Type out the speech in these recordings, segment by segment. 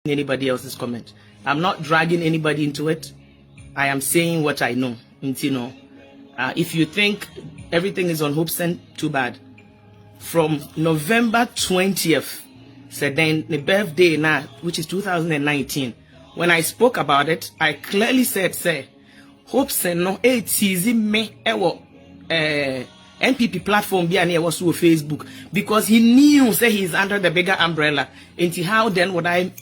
anybody else's comment. I'm not dragging anybody into it. I am saying what I know. If you think everything is on Hobson, too bad. From November 20th, so then the birthday now, which is 2019, when I spoke about it, I clearly said, say, Hobson no it's easy me NPP platform be and was through Facebook, because he knew say he's under the bigger umbrella. Into how then would I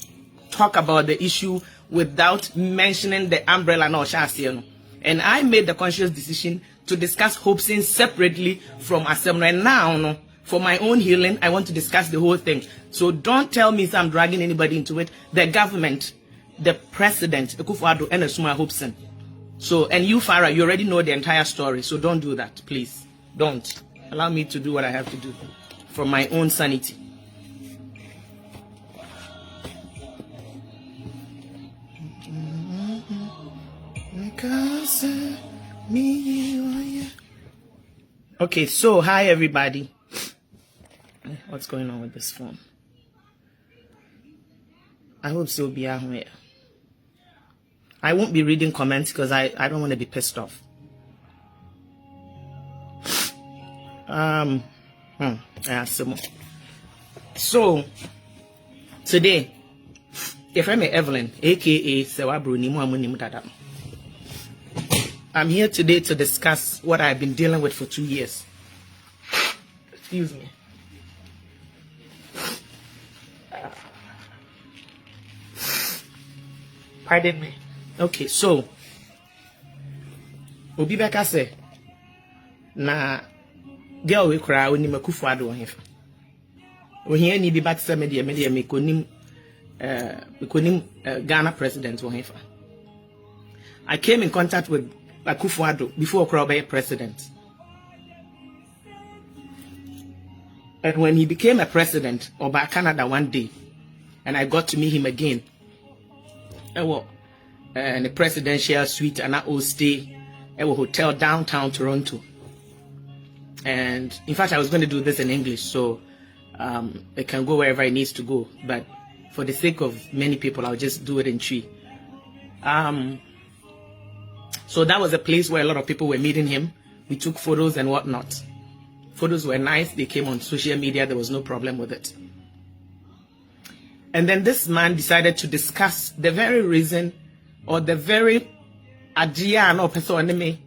talk about the issue without mentioning the umbrella no shasiano? And I made the conscious decision to discuss Hobson separately from Assembly. And now, no, for my own healing, I want to discuss the whole thing. So don't tell me I'm dragging anybody into it. The government, the president, Akufo-Addo, and Asuma Hobson. So, and you, Farah, you already know the entire story. So don't do that, please. Don't. Allow me to do what I have to do for my own sanity. Okay, so hi everybody. What's going on with this phone? I hope so be here. I won't be reading comments because I don't want to be pissed off. So today, if I'm Evelyn, aka Sewabro Nimu Dadam, I'm here today to discuss what I've been dealing with for 2 years. Excuse me. Pardon me. Okay, so Obi Beka say na girl we cry when you Akufo-Addo on here. We hear ni bi back say media me konim Ghana president on here. I came in contact with Akufo-Addo before Okra president. And when he became a president over Canada one day, and I got to meet him again, in the presidential suite and I will stay at a hotel downtown Toronto. And in fact, I was going to do this in English, so it can go wherever it needs to go. But for the sake of many people, I'll just do it in Twi. So that was a place where a lot of people were meeting him. We took photos and whatnot. Photos were nice. They came on social media. There was no problem with it. And then this man decided to discuss the very reason or the very idea no person enemy.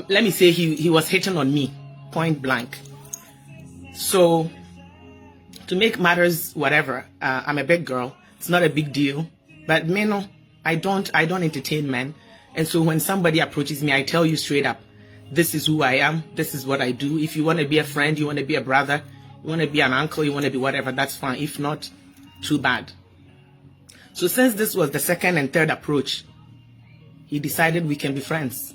Let me say he was hitting on me, point blank. So to make matters whatever, I'm a big girl. It's not a big deal. But me no, I don't entertain men. And so when somebody approaches me, I tell you straight up, this is who I am. This is what I do. If you want to be a friend, you want to be a brother, you want to be an uncle, you want to be whatever, that's fine. If not, too bad. So since this was the second and third approach, he decided we can be friends.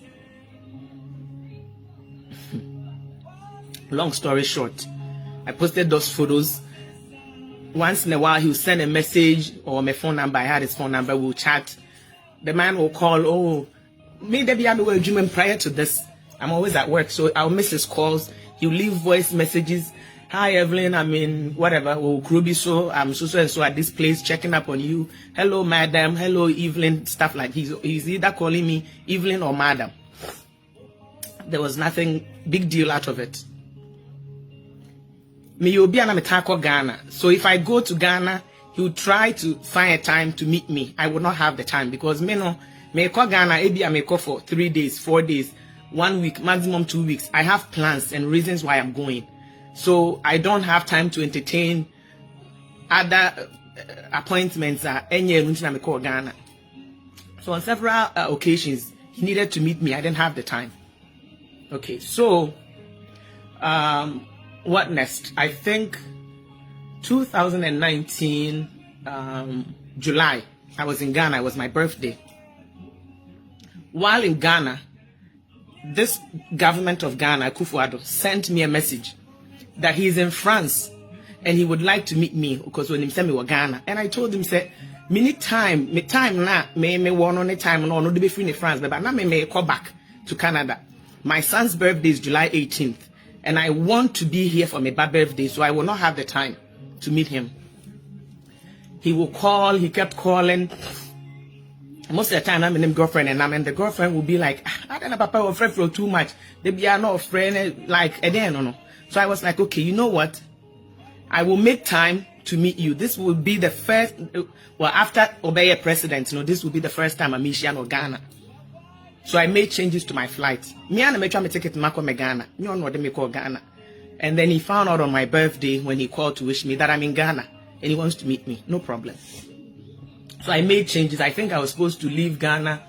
Long story short, I posted those photos. Once in a while, he would send a message or my phone number. I had his phone number. We'll chat. The man will call. Oh, maybe I'm a dream prior to this. I'm always at work, so I'll miss his calls. He'll leave voice messages. Hi, Evelyn. I mean, whatever. Oh, Krubi, so I'm so and so at this place, checking up on you. Hello, madam. Hello, Evelyn. Stuff like he's either calling me Evelyn or madam. There was nothing big deal out of it. Me will be an Ghana. So if I go to Ghana, he would try to find a time to meet me. I would not have the time because me call Ghana. Maybe I may call for 3 days, 4 days, 1 week, maximum 2 weeks. I have plans and reasons why I'm going. So I don't have time to entertain other appointments. Call Ghana. So on several occasions, he needed to meet me. I didn't have the time. Okay, so what next? I think 2019 July, I was in Ghana. It was my birthday. While in Ghana, this government of Ghana, Akufo-Addo, sent me a message that he's in France and he would like to meet me because when he sent me to Ghana. And I told him, say, me time na me want on time no be free in France, but now me call back to Canada. My son's birthday is July 18th. And I want to be here for my birthday, so I will not have the time to meet him. He will call, he kept calling. Most of the time, I'm in him girlfriend, and the girlfriend will be like, I don't know, Papa, or friend for too much. They be not a friend, like, again, no. So I was like, okay, you know what? I will make time to meet you. This will be the first, well, after Obey president, this will be the first time I'm in Ghana. So I made changes to my flight. Me and I try to take it to Ghana. You don't know what they call Ghana. And then he found out on my birthday when he called to wish me that I'm in Ghana and he wants to meet me. No problem. So I made changes. I think I was supposed to leave Ghana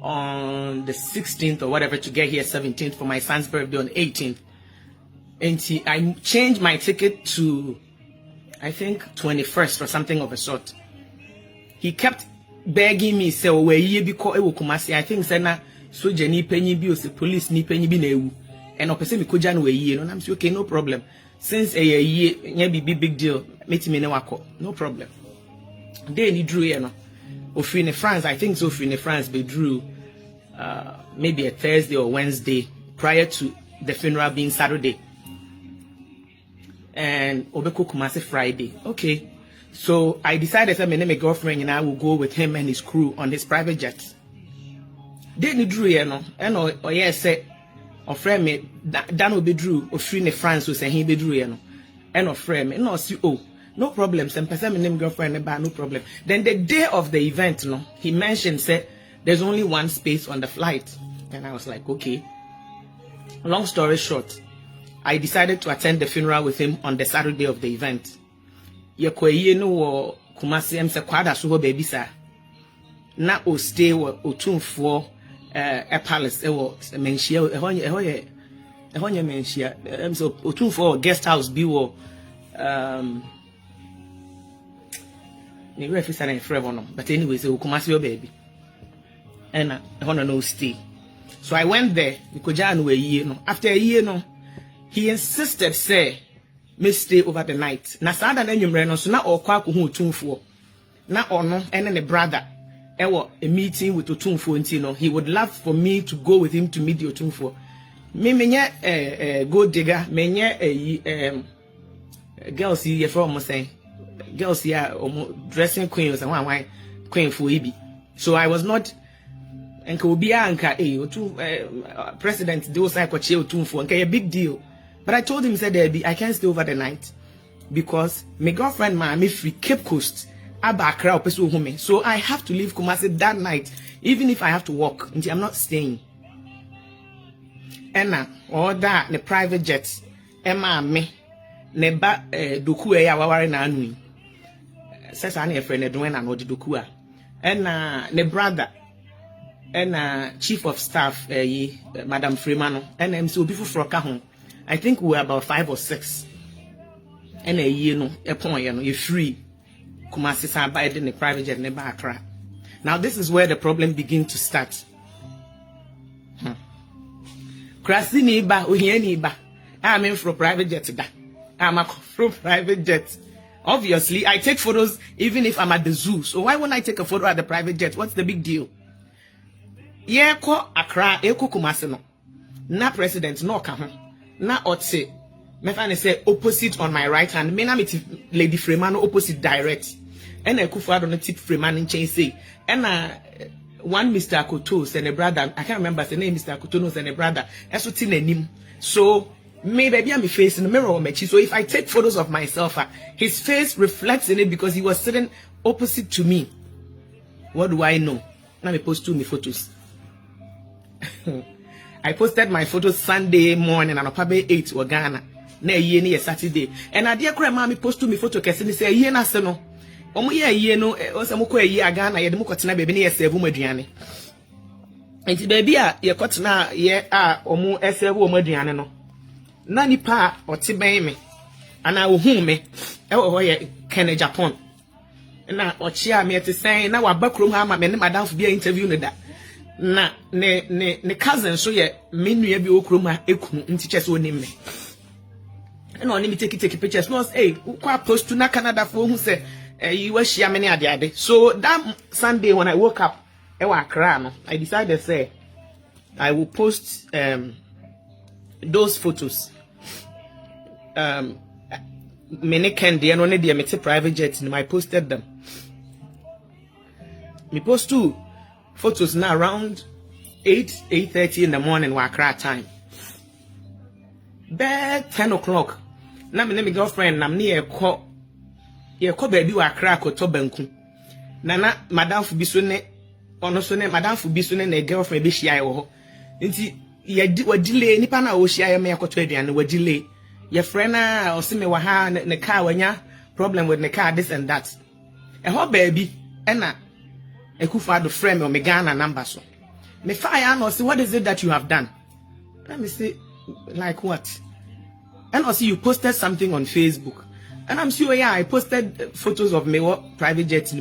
on the 16th or whatever to get here 17th for my son's birthday on 18th. And I changed my ticket to, I think, 21st or something of a sort. He kept begging me, say, oh, we because it will come. I think, say, na so Jenny penny be the police ni penny be newu. And opposite me could Jan we and I'm saying, okay, no problem. Since a year, big deal, meet me no problem. Then he drew, in France, I think so in France, they drew maybe a Thursday or Wednesday prior to the funeral being Saturday. And Obeko Kumasi Friday. Okay. So I decided that my name girlfriend and I will go with him and his crew on his private jet. Then he drew, and or yes, said, or friend me, Dan will be drew, or free in France, who say he be drew, and or friend me, no, see, oh, no problem, some person my name girlfriend about no problem. Then the day of the event, he mentioned, said, there's only one space on the flight. And I was like, okay. Long story short, I decided to attend the funeral with him on the Saturday of the event. Yekwe no Kumasi emse kwada so baby sir. Na o stay wo otumfo a palace wo menhia ehonye menhia emse otumfo guest house bi wo ni refi na frebo no, but anyway say Kumasi o baby. And ehona no stay. So I went there because after a year no, he insisted say me stay over the night. Na sada na nwumre no so na okwa ko hu otumfo. Na ono ene ne brother ewo a meeting with otumfo nti he would love for me to go with him to meet the otumfo. Me menye gold digger, menye girls here from say girls here dressing queens and one queen for ibi. So I was not enka obi anka president do say kwache otumfo enka a big deal. But I told him, said, I can't stay over the night because my girlfriend, me free Cape Coast, so I have to leave Kumasi that night, even if I have to walk. I'm not staying. And all that, the private jets, Emma, me, neba doku ya wawari na anui. Says I a friend, doing an odi dokua. And the brother, and chief of staff, Madam Freeman, and I'm so beautiful for a I think we were about 5 or 6. And a year a point, you're free. Kumasi Saba in the private jet never Accra. Now this is where the problem begins to start. Krasi niba, uhiye niba. I'm in for private jet. I'm a from private jet. Obviously, I take photos even if I'm at the zoo. So why won't I take a photo at the private jet? What's the big deal? Yeah, ko Accra, eko Kumasi no. Na president no kaho. Na otse me fa say opposite on my right hand me na me Lady Freeman opposite direct and Akufo-Addo no tip Freeman in chain say and one Mr. Akoto and a brother I can't remember the name Mr. Akoto and a brother eso ti nanim so me baby I'm facing the mirror on my so if I take photos of myself his face reflects in it because he was sitting opposite to me. What do I know? Now me post two me photos. I posted my photos Sunday morning and probably 8 or Ghana. Na ye ni Saturday. And I dear grandma me post to me photo kesi ni say ye na se no. Omo ye no o se mo ko ye Ghana ye de mo kotena baby ni ye serve mo aduane. Enti baby a ye kotena ye a omo serve mo aduane no. Na nipa oti ben me. Ana ohun me. E wo ho ye Kenya Japan. Na ochia me te say na wa bakrom ha ma me ne madam for be interview no da. Na ne cousin so ye menu bi okrom a ekunu nti chese onim me na oni mi take pictures no hey kwa post to na Canada for who say you was share many ade so that Sunday when I woke up e wa Accra no I decided say I will post those photos many can the only the private jets I posted them. Me post 2 photos now around 8:30 in the morning Wakra time. Bed 10 o'clock. Now my girlfriend I'm near call baby Wakra ko to banku. Nana madam fu bisone ono so ne madam fu bisone na girlfriend be shia wo ho. Nti ye delay nipa na wo shia me akoto aduane wa delay. Your friend or see me wa ha ne car wanya problem with the car this and that. E ho baby na Ekufa do friend me Ghana number so. Me fire no see what is it that you have done? Let me say like what? And also you posted something on Facebook. And I'm sure yeah I posted photos of me private jet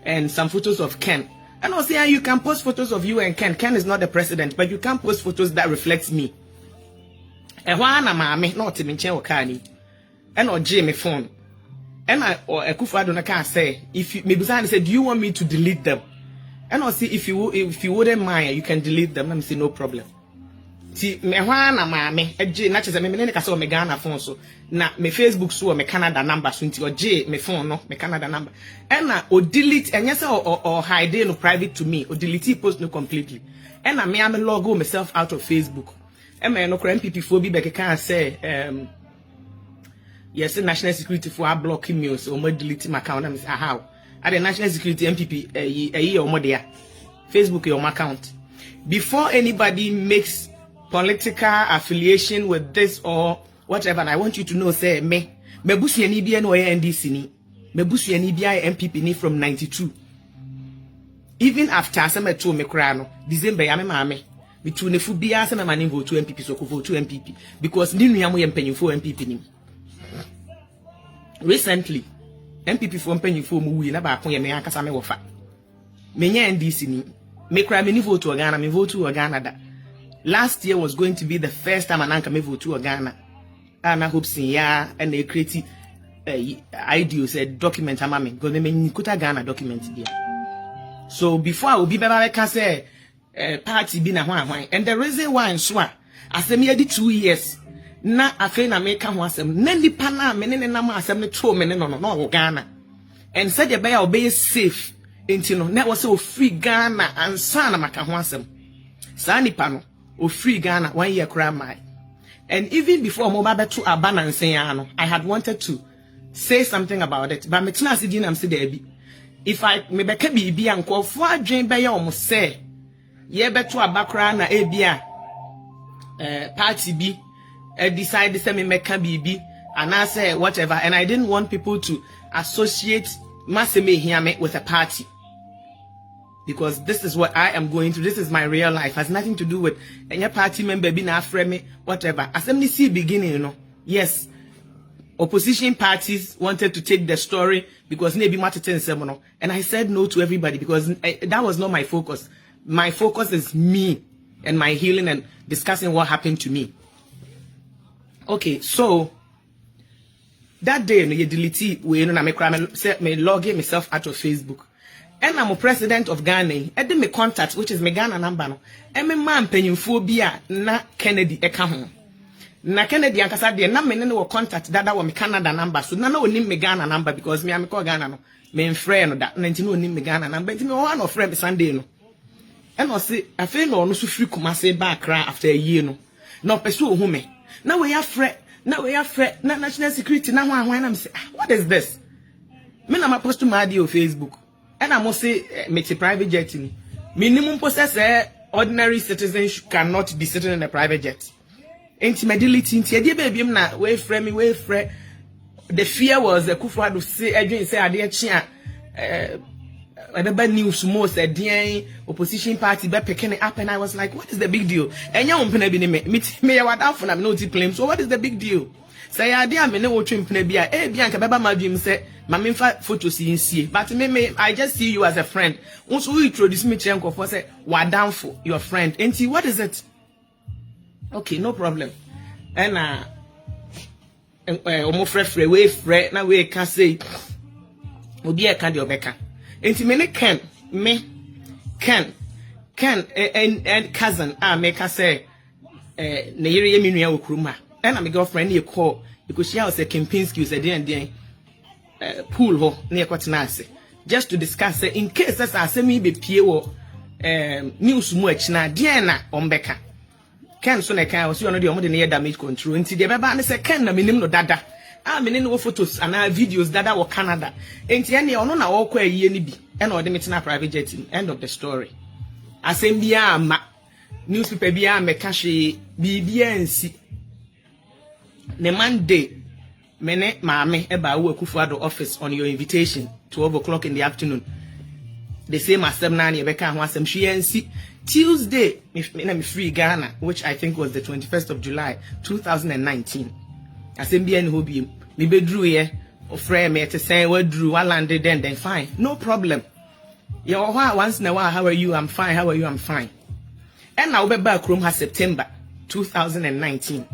and some photos of Ken. And also yeah you can post photos of you and Ken. Ken is not the president, but you can't post photos that reflects me. And why na mama not me chen okani. And or J me phone. And I or Ekufa do can say if you maybe say do you want me to delete them? And I'll see if you wouldn't mind you can delete them. Let me say no problem. See me why na mama J na chese me ne ka say me Ghana phone so na me Facebook so me Canada number so nti or J me phone no me Canada number. And na o delete and yes or hide no private to me or delete post no completely. And na me am log myself out of Facebook. And me no crime MPP for be be can say yes, national security for blocking me, so I'm deleting my account. I'm say how? At the national security MPP a year or more there. Facebook your account. Before anybody makes political affiliation with this or whatever, and I want you to know, say me busu ni bia no NDC ni, me busu ni bia MPP ni from 92. Even after some to me kra no, December ya me mama. Between the food bia some man vote to MPP so vote to MPP because ni nua mo ye mpanyimfo MPP ni. Recently, MPP for mpanyimfo mu wi na ba ko ye me akasa me wofa. Me nya NDC ni. Me kra me ni vote to Ghana, me vote to Ghana da. Last year was going to be the first time an anka me vote to Ghana. And I hope ya and they create ideas a document amame because me nikuta Ghana document there. So before I will be baba can say party bi na hwan and the reason why so asem ye di 2 years na afi na me ka ho asem na nipa na me ne nam asem ne to me ne no Ghana and said the bear obey safe enti no na was so free Ghana and sana maka ho asem sa nipa no o free Ghana 1 year kra mai. And even before mo ba beto abananse ya no I had wanted to say something about it but me tena asidi na mse there bi if I me be ka bibi ankofo adwen be ya omo say ye beto abakra na ebia party bi decide say me meka bibi and I say whatever and I didn't want people to associate maseme hiame with a party because this is what I am going through. This is my real life. It has nothing to do with any party member being afraid me whatever. Assembly see beginning, you know. Yes, opposition parties wanted to take the story because maybe Martin and I said no to everybody because that was not my focus. My focus is me and my healing and discussing what happened to me. Okay, so that day, you delete we na me log myself out of Facebook. And I'm a president of Ghana. And then me contact, which is my Ghana number no. And me man penyimfo bia na Kennedy eka ho. Na Kennedy ankasa de na me ne wo contact that was my Canada number. So na onim me Ghana number because me am call Ghana no. Me friend no that na ntino onim me Ghana number. Ntino one of friend Sunday no. And I say I feel no so free Kumasi back after a year no. No person who me. Now we are friend. Now we are friend. Na national security na hwan am say what is this? Me na ma post to my on Facebook. And I must say, make a private jet. Minimum possess ordinary citizens cannot be sitting in a private jet. Intimidation, baby, na way frame me, way frame. The fear was the Kufa to say, I say, I didn't chia. Bad news most a opposition party be picking it up, and I was like, what is the big deal? And you don't be me what out for I'm not claim. So what is the big deal? Say idea me no trim pnebia bianca baba my dream say my photos in see but me I just see you as a friend. Once we introduce me chenko for say wa down for your friend. Enti what is it? Okay, no problem. And omo frefre we frɛ na we can say obi e ka de obeka. Enti me Ken and cousin make us say ne yere ye me nua okuruma. And my girlfriend you call because she was a Kempinski was a day pool ho near Quatinase just to discuss in case as I say me be PO news much na Diana Ombeka. Ken so na kan was you know the omode damage control nti de beba ne se ken na minim no dada a mene no photos and videos dada wo Canada nti ene ono na wo kwa yie ni bi e na ode metina private jet end of the story asem bia ma newspaper bia meka hwe bibia nsi ne Monday mene maame e ba wo Akufo-Addo office on your invitation 12 o'clock in the afternoon the same as 7 e beka ho asem hwe nsi Tuesday, me free Ghana, which I think was the 21st of July, 2019. I said, "Be any hobby, me be drew here, or frame me to say what drew, I landed then fine, no problem. You're once in a while, how are you? I'm fine. How are you? I'm fine." And now we're back room has September 2019.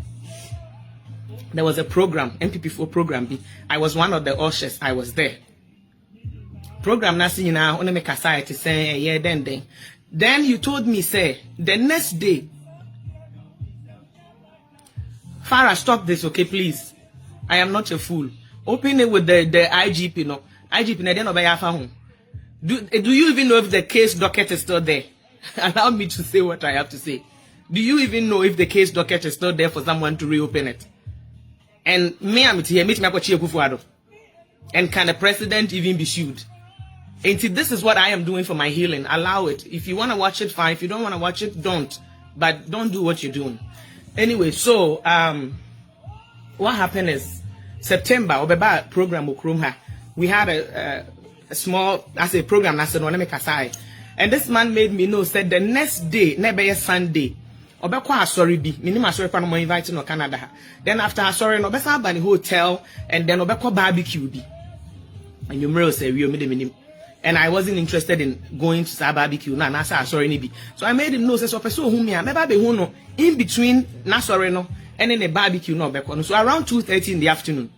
There was a program, MPP4 program. I was one of the ushers. I was there. Program nasi na only make a side to say yeah then. Then you told me, say, the next day, Farah, stop this, okay, please. I am not a fool. Open it with the IGP, no. IGP, na den obey afa ho. Do you even know if the case docket is still there? Allow me to say what I have to say. Do you even know if the case docket is still there for someone to reopen it? And me, I'm here, meet me Akufo-Addo. And can the president even be sued? And this is what I am doing for my healing. Allow it. If you want to watch it, fine. If you don't want to watch it, don't. But don't do what you're doing. Anyway, so what happened is September, Obeba program Ukrumha. We had a small, I say program. I said, "No, let me kasai." And this man made me know. Said the next day, never Sunday. Obekwa sorry be. Minima sorry pa no mo invite no Canada. Then after sorry no besa bani hotel and then obekwa barbecue be. And you may say we minim. And I wasn't interested in going to barbecue. Na nasa sorry ni bi. So I made him know say so person who me meba be hu no in between na sorry no and then the barbecue no obekwa no. So around 2:30 in the afternoon.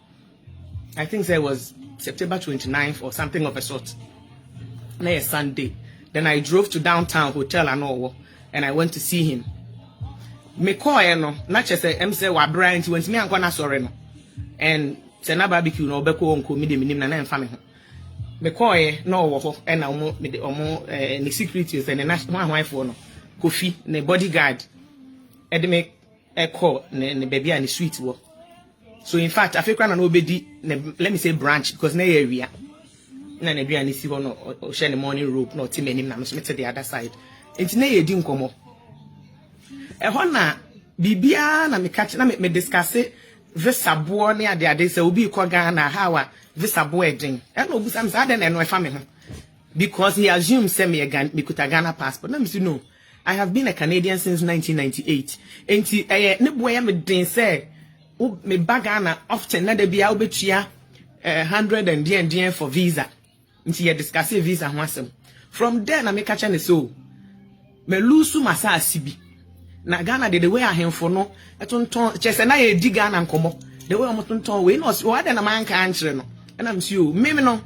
I think it was September 29th or something of a sort. Na a Sunday. Then I drove to downtown hotel and I went to see him. Me call no na che say em say wa bra nti went me anko na sorry no. And say na barbecue no obekwa onko me de minim na emfa me ho. Me call no wo ho e na omo me de omo ni securities and national wife no Kofi ne bodyguard e de me e call ne baby and suite wo. So in fact Africa na no obedi let me say branch because na area na na bia ni si wo no o share the morning rope no team anim na me to the other side. Enti na ye di nkomo e ho na bibia na me catch na me discuss visa boy ne ade say obi ko Ghana how a visa boy din e no obu sam say den e no e fa me ho because he assumes say me could a Ghana passport. Let me say no, I have been a Canadian since 1998 enti ne boy me din say me Ghana often na de bia obetua 100 and DN for visa enti ye discuss visa ho asem. From there na me catch ne so me lose masa asibi na Ghana the way ahemfo no etonton chese na ye di Ghana nkomo the way omotonton we no o ade na man ka ankyere no na me see o me no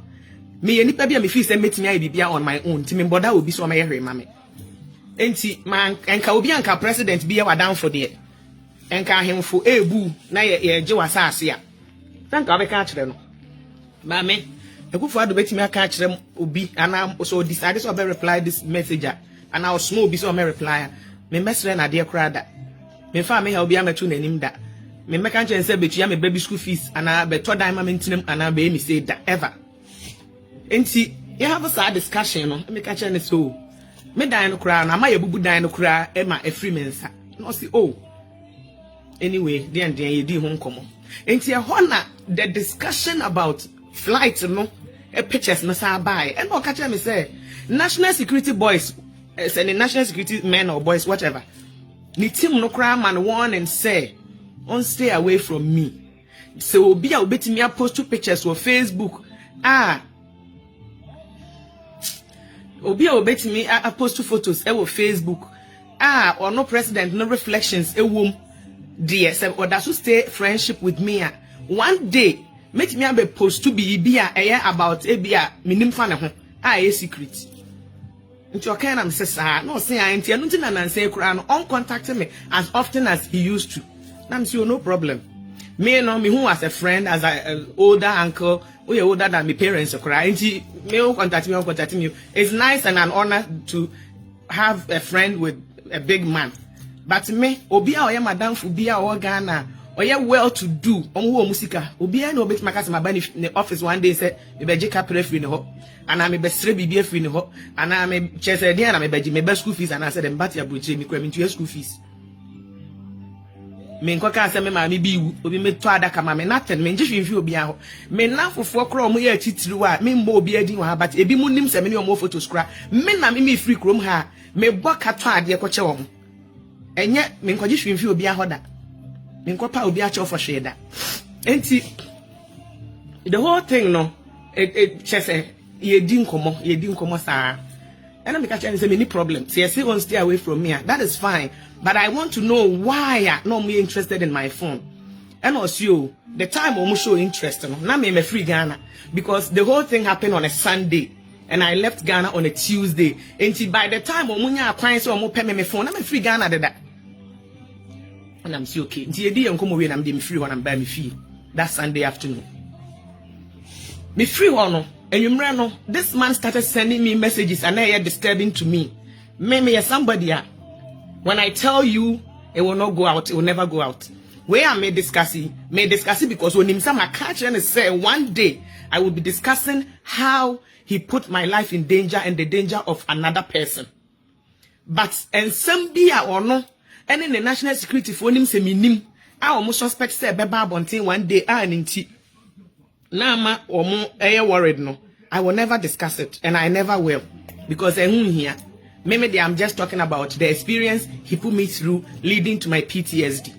me ye nipa bia me feel say metimi ayi bibia on my own ti me boda obi so ma ye hwe ma me enti man enka obi anka president bia wadan for de enka ahemfo ebu na ye je wasase a sanka obeka akyere no ma me Akufo-Addo betimi aka akyere obi ana so decide so be reply this messenger and I was small be so me reply me mesre na de krada me fa me ha obi ametu nanim da me meka nche nse betua me baby school fees ana beto dan ma mentinam ana be me say da ever enti you have a sad discussion no me ka nche ne so me dan no kra na ma ye bubu dan no kra e ma afri mensa no see oh anyway den ye di ho nkomo enti e ho na the discussion about flight no e pictures no sa buy e no ka nche me say national security boys sending national security men or boys, whatever. Ni team no cry man warn and say, "On stay away from me." So be a bit me post 2 pictures for Facebook. Obi a bit me post 2 photos for Facebook. Or no president, no reflections. Womb dear, or that should stay friendship with me. One day, make me be post to be about a minim fan a secret. Into your kind of says, no, say I ain't and say, on contact me as often as he used to. I'm sure no problem. Me no me who as a friend, as an older uncle, we are older than my parents. Me contact me. It's nice and an honor to have a friend with a big man. But me, Obia or Madame Fubia or Ghana, or you well to do, on musica, Obia no bit my in the office one day said, maybe Jacob free in the hop, and I'm a best be free in the hop, and I'm a chess idea, and I'm a best school fees, and I said, and Batia Buche, me cram into your school fees. Me nkoka aseme ma me bi obi meto adaka ma me naten me nje hwemfi obi aho me nafofo kro mo ya titiriu a me mbo obi adin wa but ebi mu nim se me ne omo photos kra me na me free krom ha me boka to ade ko che wo enye me nkoje hwemfi obi aho da me nkopa obi a che ofo hwe da enti the whole thing no it chese ye di nkomo saa. And I'm say many problems. See, I say, stay away from me. That is fine. But I want to know why I'm not me interested in my phone. And also, the time I'm show interest. Now I'm free Ghana. Because the whole thing happened on a Sunday. And I left Ghana on a Tuesday. And by the time I'm applying so I'm pay my phone, I'm free Ghana. And I'm still okay. I'm free when I'm by me free. That Sunday afternoon. Me free one. And you know, this man started sending me messages and they are disturbing to me. Maybe somebody, when I tell you it will not go out, it will never go out. Where I may discuss it because when him some catch and say one day I will be discussing how he put my life in danger and the danger of another person. But and some be or no, and in the national security for him say me I almost suspect say beba bontin one day in tea. Nama or more worried no. I will never discuss it and I never will. Because here, maybe I'm just talking about the experience he put me through leading to my PTSD.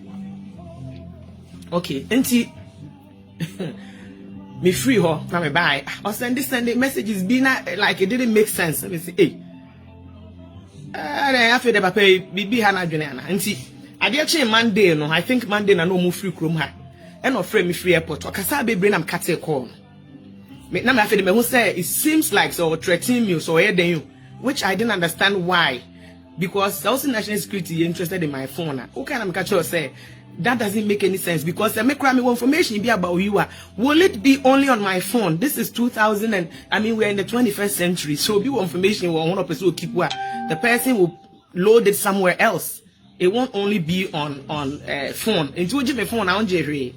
Okay, auntie me free her, now me bye. Or send messages be like it didn't make sense. Let me say, hey. I feel the papa be hana juniana. Auntie, I did actually Monday, no. I think Monday na no move free chrome ha. And of frame me free airport. Wakasa be brain am cut a call. Me na me afede me who say it seems like so threatening me so then you, which I didn't understand why. Because also national security interested in my phone. Who can I catch you say that doesn't make any sense because me cry me information be about you are. Will it be only on my phone? This is 2000 and I mean we're in the 21st century. So be information will one person will keep what the person will load it somewhere else. It won't only be on phone. Into my phone on Jerry.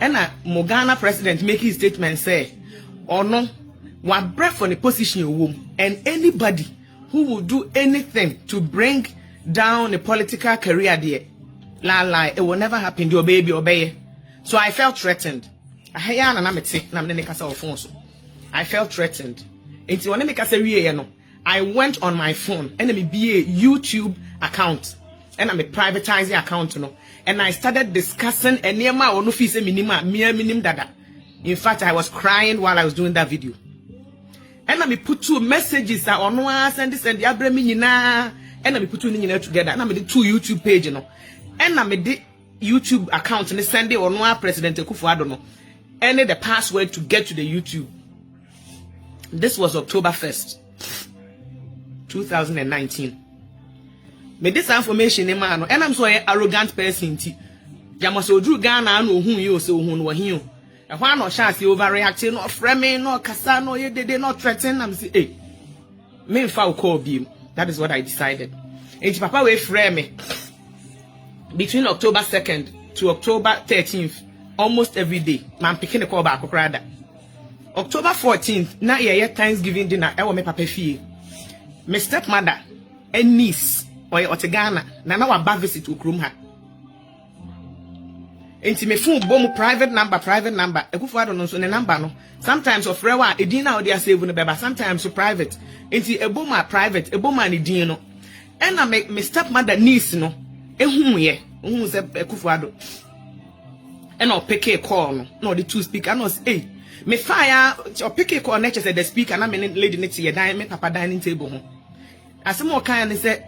And Mogana president make his statement say, or no, one breath from the position you womb, and anybody who will do anything to bring down a political career there, it will never happen. Your baby obey. So I felt threatened. I felt threatened. Until when I went on my phone and me be a YouTube account and I'm a privatizing account, and I started discussing a nema or no fee minim dada. In fact, I was crying while I was doing that video. And I put two messages on one and this and the other and I put two together. And I made two YouTube pages, and I made the YouTube account and send it on one President Akufo-Addo, and the password to get to the YouTube. This was October 1st, 2019. Me this information in man, and I'm so an arrogant person. Yamaso drew Ghana no who you so who were him. And why not chance overreacting, not framing, not Cassano, they not threaten. I'm say, hey, me foul call beam. That is what I decided. And Papa will frame me between October 2nd to October 13th, almost every day. Man picking a call back, rather. October 14th, now yeah, Thanksgiving dinner, I will make Papa fee. My stepmother and niece. Or Ghana, na wa ba visit ukrumha. Enti me phone bomb private number. Akufo-Addo no so ne number no. Sometimes of rewa edina o dia save no beba. Sometimes so private. Enti eboma private, eboma ne din no. And na me stepmother niece no. Ehun ye. Ehun se Akufo-Addo. And o pick a call no. The two speaker no say, hey, me fire o pick a call na say the speaker na me lady ne tie dan me papa dining table ho. Asemo kan say,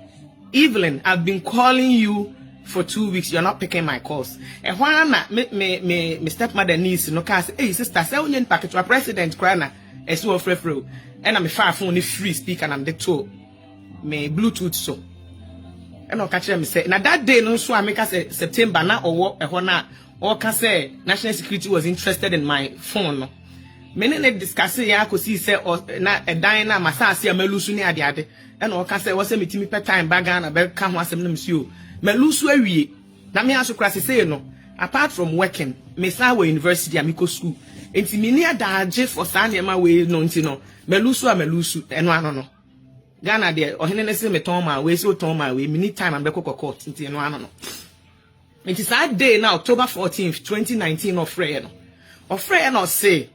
Evelyn, I've been calling you for 2 weeks. You're not picking my calls. And why me stepmother niece no can say, hey sister, say union packet to a president crana as so free. And I'm a far phone free speaker and I'm the two me Bluetooth so. no catch them say na that day no so America say September na owo ehọ na o ka say national security was interested in my phone no me ne discuss ya akosi say na edan na masase amalusu ni ade and o ka say wo say metimi pe time baga na be ka ho asem na msio malusu awie na me aso krase say no apart from working me sa we university amiko school enti me ni adaje for sa na ma we no enti no malusu eno ano no Ghana de ohene ne se me ton ma we so ton ma we mini time am be court nti no ano no it is that day now October 14th 2019 of no say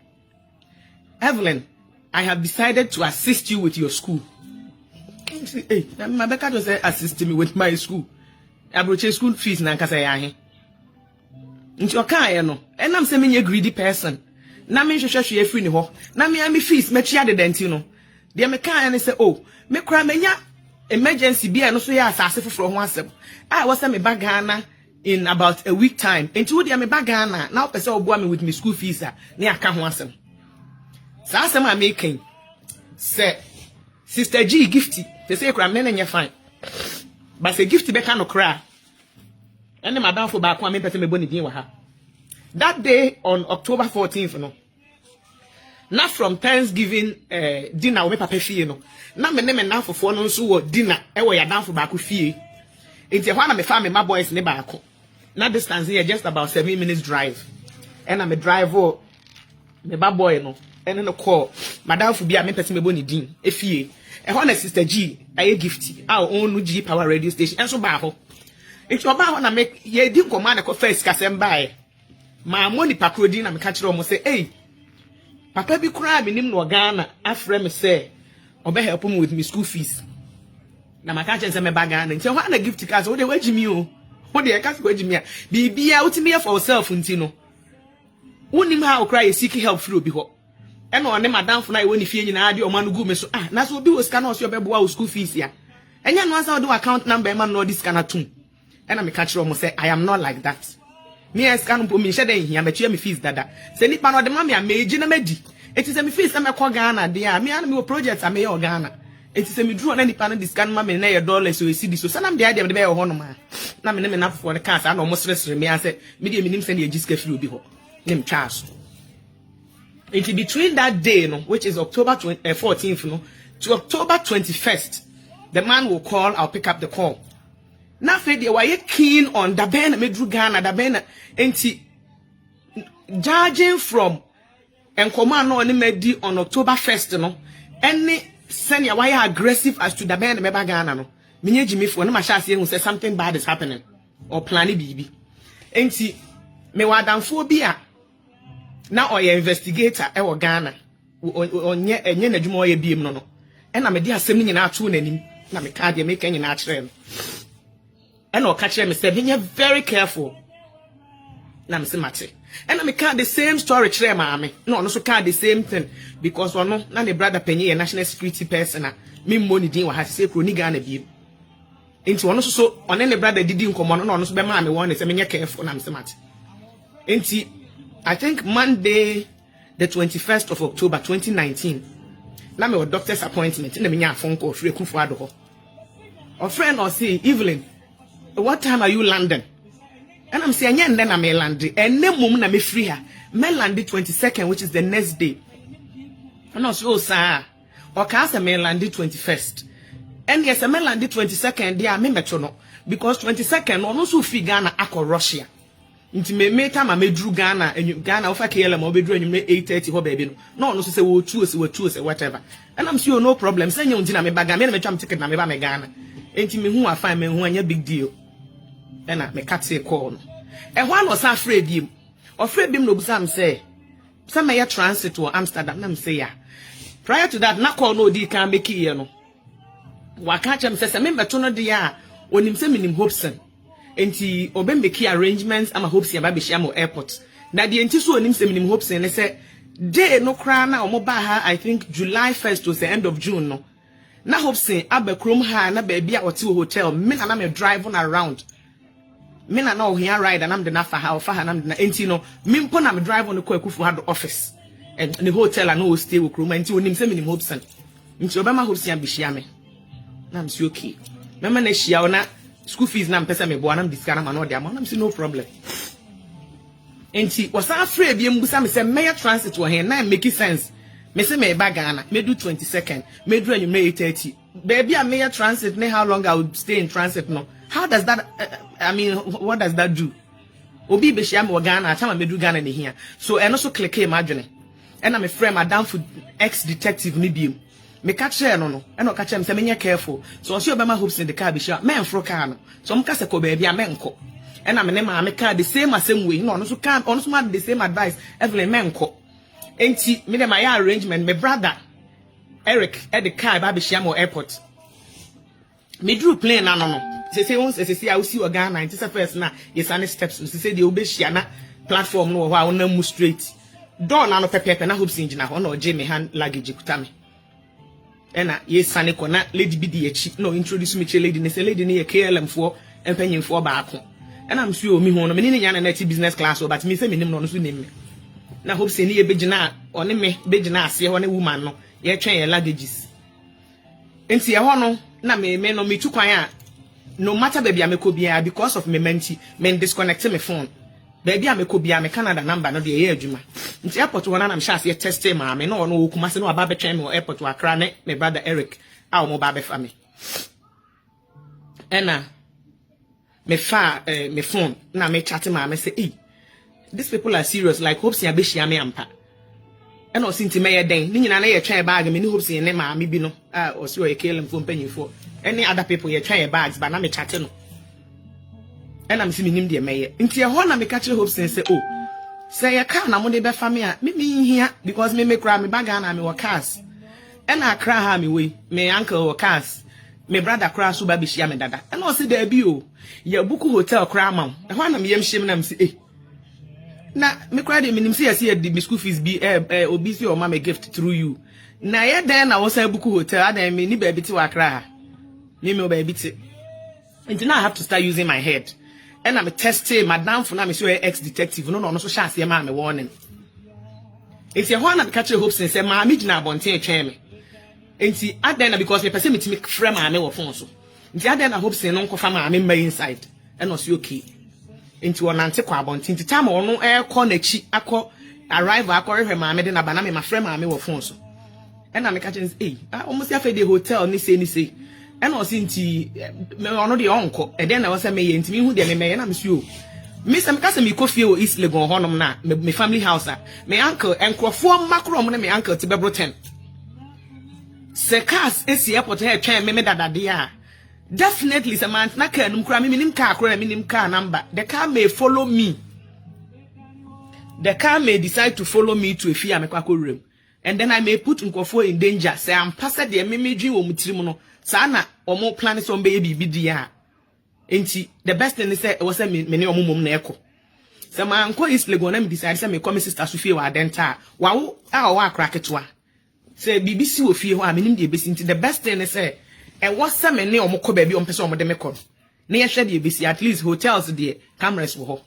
Evelyn, I have decided to assist you with your school. Hey, my Becca just assist me with my school. I brought school fees na nkasa ya he nti oka no and I'm say me greedy person na me hwehwehwe afiri ni ho na me am fees me chia de denti no de me kan ne say oh me kra menya emergency bi no so ya asase foforo ho asem was say me back Ghana in about a week time nti wo de me back Ghana na opese oboa me with me school fees na aka ho asem sa asem am making say sister G gifty they say kra me na fine but say gift be kan no kra and madam for back one me person me boni din wa ha that day on October 14th no not from Thanksgiving dinner we papa fie no na me na fofo no so wo dinner e wo ya dan for back fie enti ho na me fa me my boys ne back na distance here just about 7 minutes drive and I'm a driver me ba boy no and no call madam for bia me person me boni din e fie e ho na sister G aye gifty our own G power radio station and so ba ho it's about na make ye di command ko first kasem bae ma money pakrodi na me ka kire o mo say hey papa bi kura bi nim no Ghana afre me say obe help me with me school fees na maka chen say me ba Ghana nti ho na gift card wo de wagimi o wo de ka so wagimi a bibia utimi for yourself nti no wonim ha okra ye seek help through bi ho e no ne madam fo na ye woni fie nyina ade o manu gu me so na so obi wo scan o so obeboa wo school fees ya enya no ansa wo account number e ma no this scan atum and I'm catch you say I am not like that. Me I scan po me shede hia me tue me fees dada. Say nipa no de ma me ameji na medi. Eti say me fees na me ko Ghana de a me an me project am ye Ghana. Eti say me draw na nipa no discount ma me na ye dollars so cedi so sanam de ade me be ye ho no ma. Na me na fo ne cars na omo sresre me say me de me nim say na ejiska free obi ho. Nim charge. Eti between that day no which is October 14th no to October 21st the man will call, I'll pick up the call. Na fe de why keen on da ben medru Ghana da ben enti judging from enkoma no ni medi on October 1st no any senior why aggressive as to da ben me ba Ghana no menye jimi fo na ma sha ase say something bad is happening or planning bibi enti me wadanfo bi a na oye investigator e wo Ghana onye enye na dwuma oye biem no e na me di asem nyina ato nanim na me ka de me kan nyina a kire no and I'll catch them and say, be very careful. Na me say mate. And I can't the same story chere maame. No so can't the same thing because one no na the brother penny a national security person me money din wa ha say pro ni Ghana bi. Enti one so on any brother didi nkomo no so be maame won say me careful na me say mate. Enti I think Monday the 21st of October 2019 na me doctor's appointment na me nya phone call free kufu ado ho. A friend or say Evelyn, what time are you landing? And I'm saying, yeah, then I'm landing. And then mum na me free her. Me landing 22nd, which is the next day. And also, sir, or cast me landing 21st. And yes, I me landing 22nd. They are me metrono because 22nd no so free Ghana ako Russia. Inti me time me drew Ghana and Ghana ofa KLM mo be drew me 8:30 ho baby no. No say we choose whatever. And I'm sure no problem. Say you na me baga me na me twa ticket na me ba me Ghana. Enti me hu afan me hu anya big deal. And me cat say call no. E one was afraid him. Afraid him no busam say. Some may transit to Amsterdam. Na me say ya. Prior to that, na call no di can make here no. Wa catch him say me beto no dia onim say minim Hobson. Enti obe make arrangements ama Hobson ba be share mo airport. Na di enti so onim say minim Hobson ne say day no kra na omo ba ha I think July 1st to the end of June no. Na Hobson abekrom ha na ba bia wote hotel me na me driving around. Me na no here ride and I'm the nafa ha ofa ha na enti no me mpo na me drive on the Kwakufu had office and the hotel and no stay with room enti onim say me nim Hobson nti obama Hobson abihia me na am si okay mema na hia ona school fees na mpesa me bo anam discount na no de am say no problem. Enti was afraid bi mbusa me say meya transit wo here na make sense. Me say me ba Ghana, me do 22nd, me do anyu me 30. Baby I meya transit ne how long I would stay in transit no. How does that I mean what does that do? Obi be shia me Ghana, atama me do Ghana ne here. So and also click here madwene. And I'm a friend madam for ex detective ni biom. Me catch her no and no catch him say me careful. So she obama hopes in the car be sure men fro car no. So I'm kase ko baby amenko. And I'm name my car the same way. No so can on so the same advice every menko. Enti me dem my arrangement my brother Eric at the car ba be share mo airport. Me drew plane na no. Say once say I will see Ghana and say first na yes any steps say the obe share na platform no wa on move straight. Door na no pepe na hopes engine na no je me hand luggage kuta me. Ena yes sane ko na lady bi di echi no introduce me che lady ne say lady ne KLM for empanyim for baako. Ena am sure me ho no me ne nya na business class but me say me nim no so nim me. Na hopes ni e begina one me begina ase ho ne woman no ye twen ye luggages. Enti ye ho no na me no me tu kwan a no matter baby ameko bia because of me menti men disconnect me phone. Baby ameko bia me Canada number no de ye adwuma. Nti airport wona na me sha se test ma me no no okuma se no aba be twen me airport wa Accra ne me brother Eric a o mo ba be fa me. Ena me fa me phone na me chat ma me say eh these people are serious like hopes ya be shia me ampa. Ena o sinti me ye den ni nyina na ye twen bag me ni hopes ye ne ma me bi no o si o ye KLM phone panyifo. Any other people ye try your bags but na me chat no. And I'm seeing him the mayor. Into your horn, I make catch hopes and say, oh, say a car, I'm only be family. Me here because me cry me bag and I'm your cars. And I cry me way, me uncle or cars. Me brother cry so baby she am dada. And also there be you. Your buku hotel cry mom. And when I'm yem shame and say, eh. Na me cry the minim see the school fees be obese or mama gift through you. Na ye then I was a buku hotel, and I me ni baby to cry. Me baby ti. And now I have to start using my head. And I'm testing madam for now me so ex detective no so chance ma me warning. It's your one catch your hopes and say ma me gina bonten twen me. Enti aden because me person me ti me frame ma me wo phone so. Enti aden na hopes no nkofa ma me inside. And was okay. Enti wonante kwa bonten ti time ono e ko na chi akọ arrive akọ rehwe ma me de na ba na me ma frame ma me wo phone so. And na me catch eh almost ya fe the hotel ni say. And was inti me ono de onko e den na wo se me ye ntimi hu de me na me suo me se me ka se me ko fie o East Legon honom na me family house a me uncle enkrofo makro mo na me uncle ti bebro 10 se cars esi airport he twen me dadade a definitely se man na ka num kra me nim car kra me nim car number the car may follow me, the car may decide to follow me to a fie amekwa room and then I may put nkrofo in danger say am pass de me medwi wo mutirim no sana omo plan so baby bi dia enti the best thing is say was say me ne omo mom na eko se man ko East Legon na me decide say me come sister Sofie wa denta wa wo a wa akraketwa say BBC wo fie ho a me nim de besi enti the best thing is say e was say me ne omo ko baby omo pese omo de me ko na ye hwe de besi at least hotels de cameras wo ho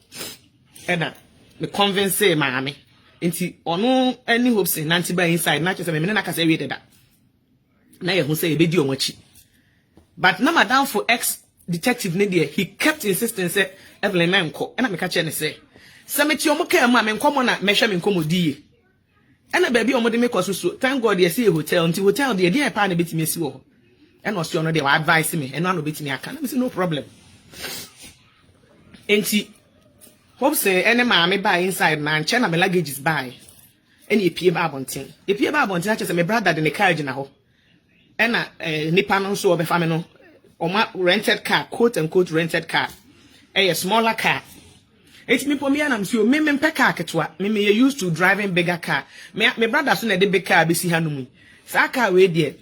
ena me convince say maame enti ono any hopes in nanti ba inside na che say me na ka say we deda na ye hu say e be di omo chi. But na madam for ex detective ne there he kept insisting say Evelyn menko and I make a say sameti omo ka ma menko na mehwe menko die and baby omo de make us so thank God they see a hotel until hotel there dey pa na betimi asi wo and was you no dey advise me and no betimi aka na me say no problem enti hope say any ma me buy inside na nche na me luggage is buy any epie ba bonten a che say me brother de ne carriage na ho ena nipa no so obefa me no oma rented car quote and quote rented car a smaller car it's me for me and I'm sure me pe car ketwa me used to driving bigger car me brother so na de big car be si hanum sa car we there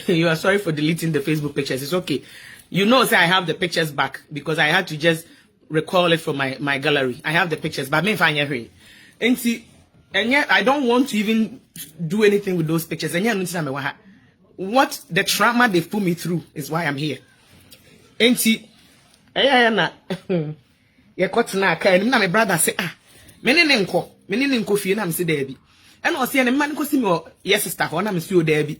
you are sorry for deleting the Facebook pictures. It's okay. You know say I have the pictures back because I had to just recall it from my gallery. I have the pictures, but me find here. And see, and yet I don't want to even do anything with those pictures. And yet, what the trauma they've put me through is why I'm here. And see, my brother say, menenenko fie na mse debi. And I see any man go see me yes sister ho na me see o there bi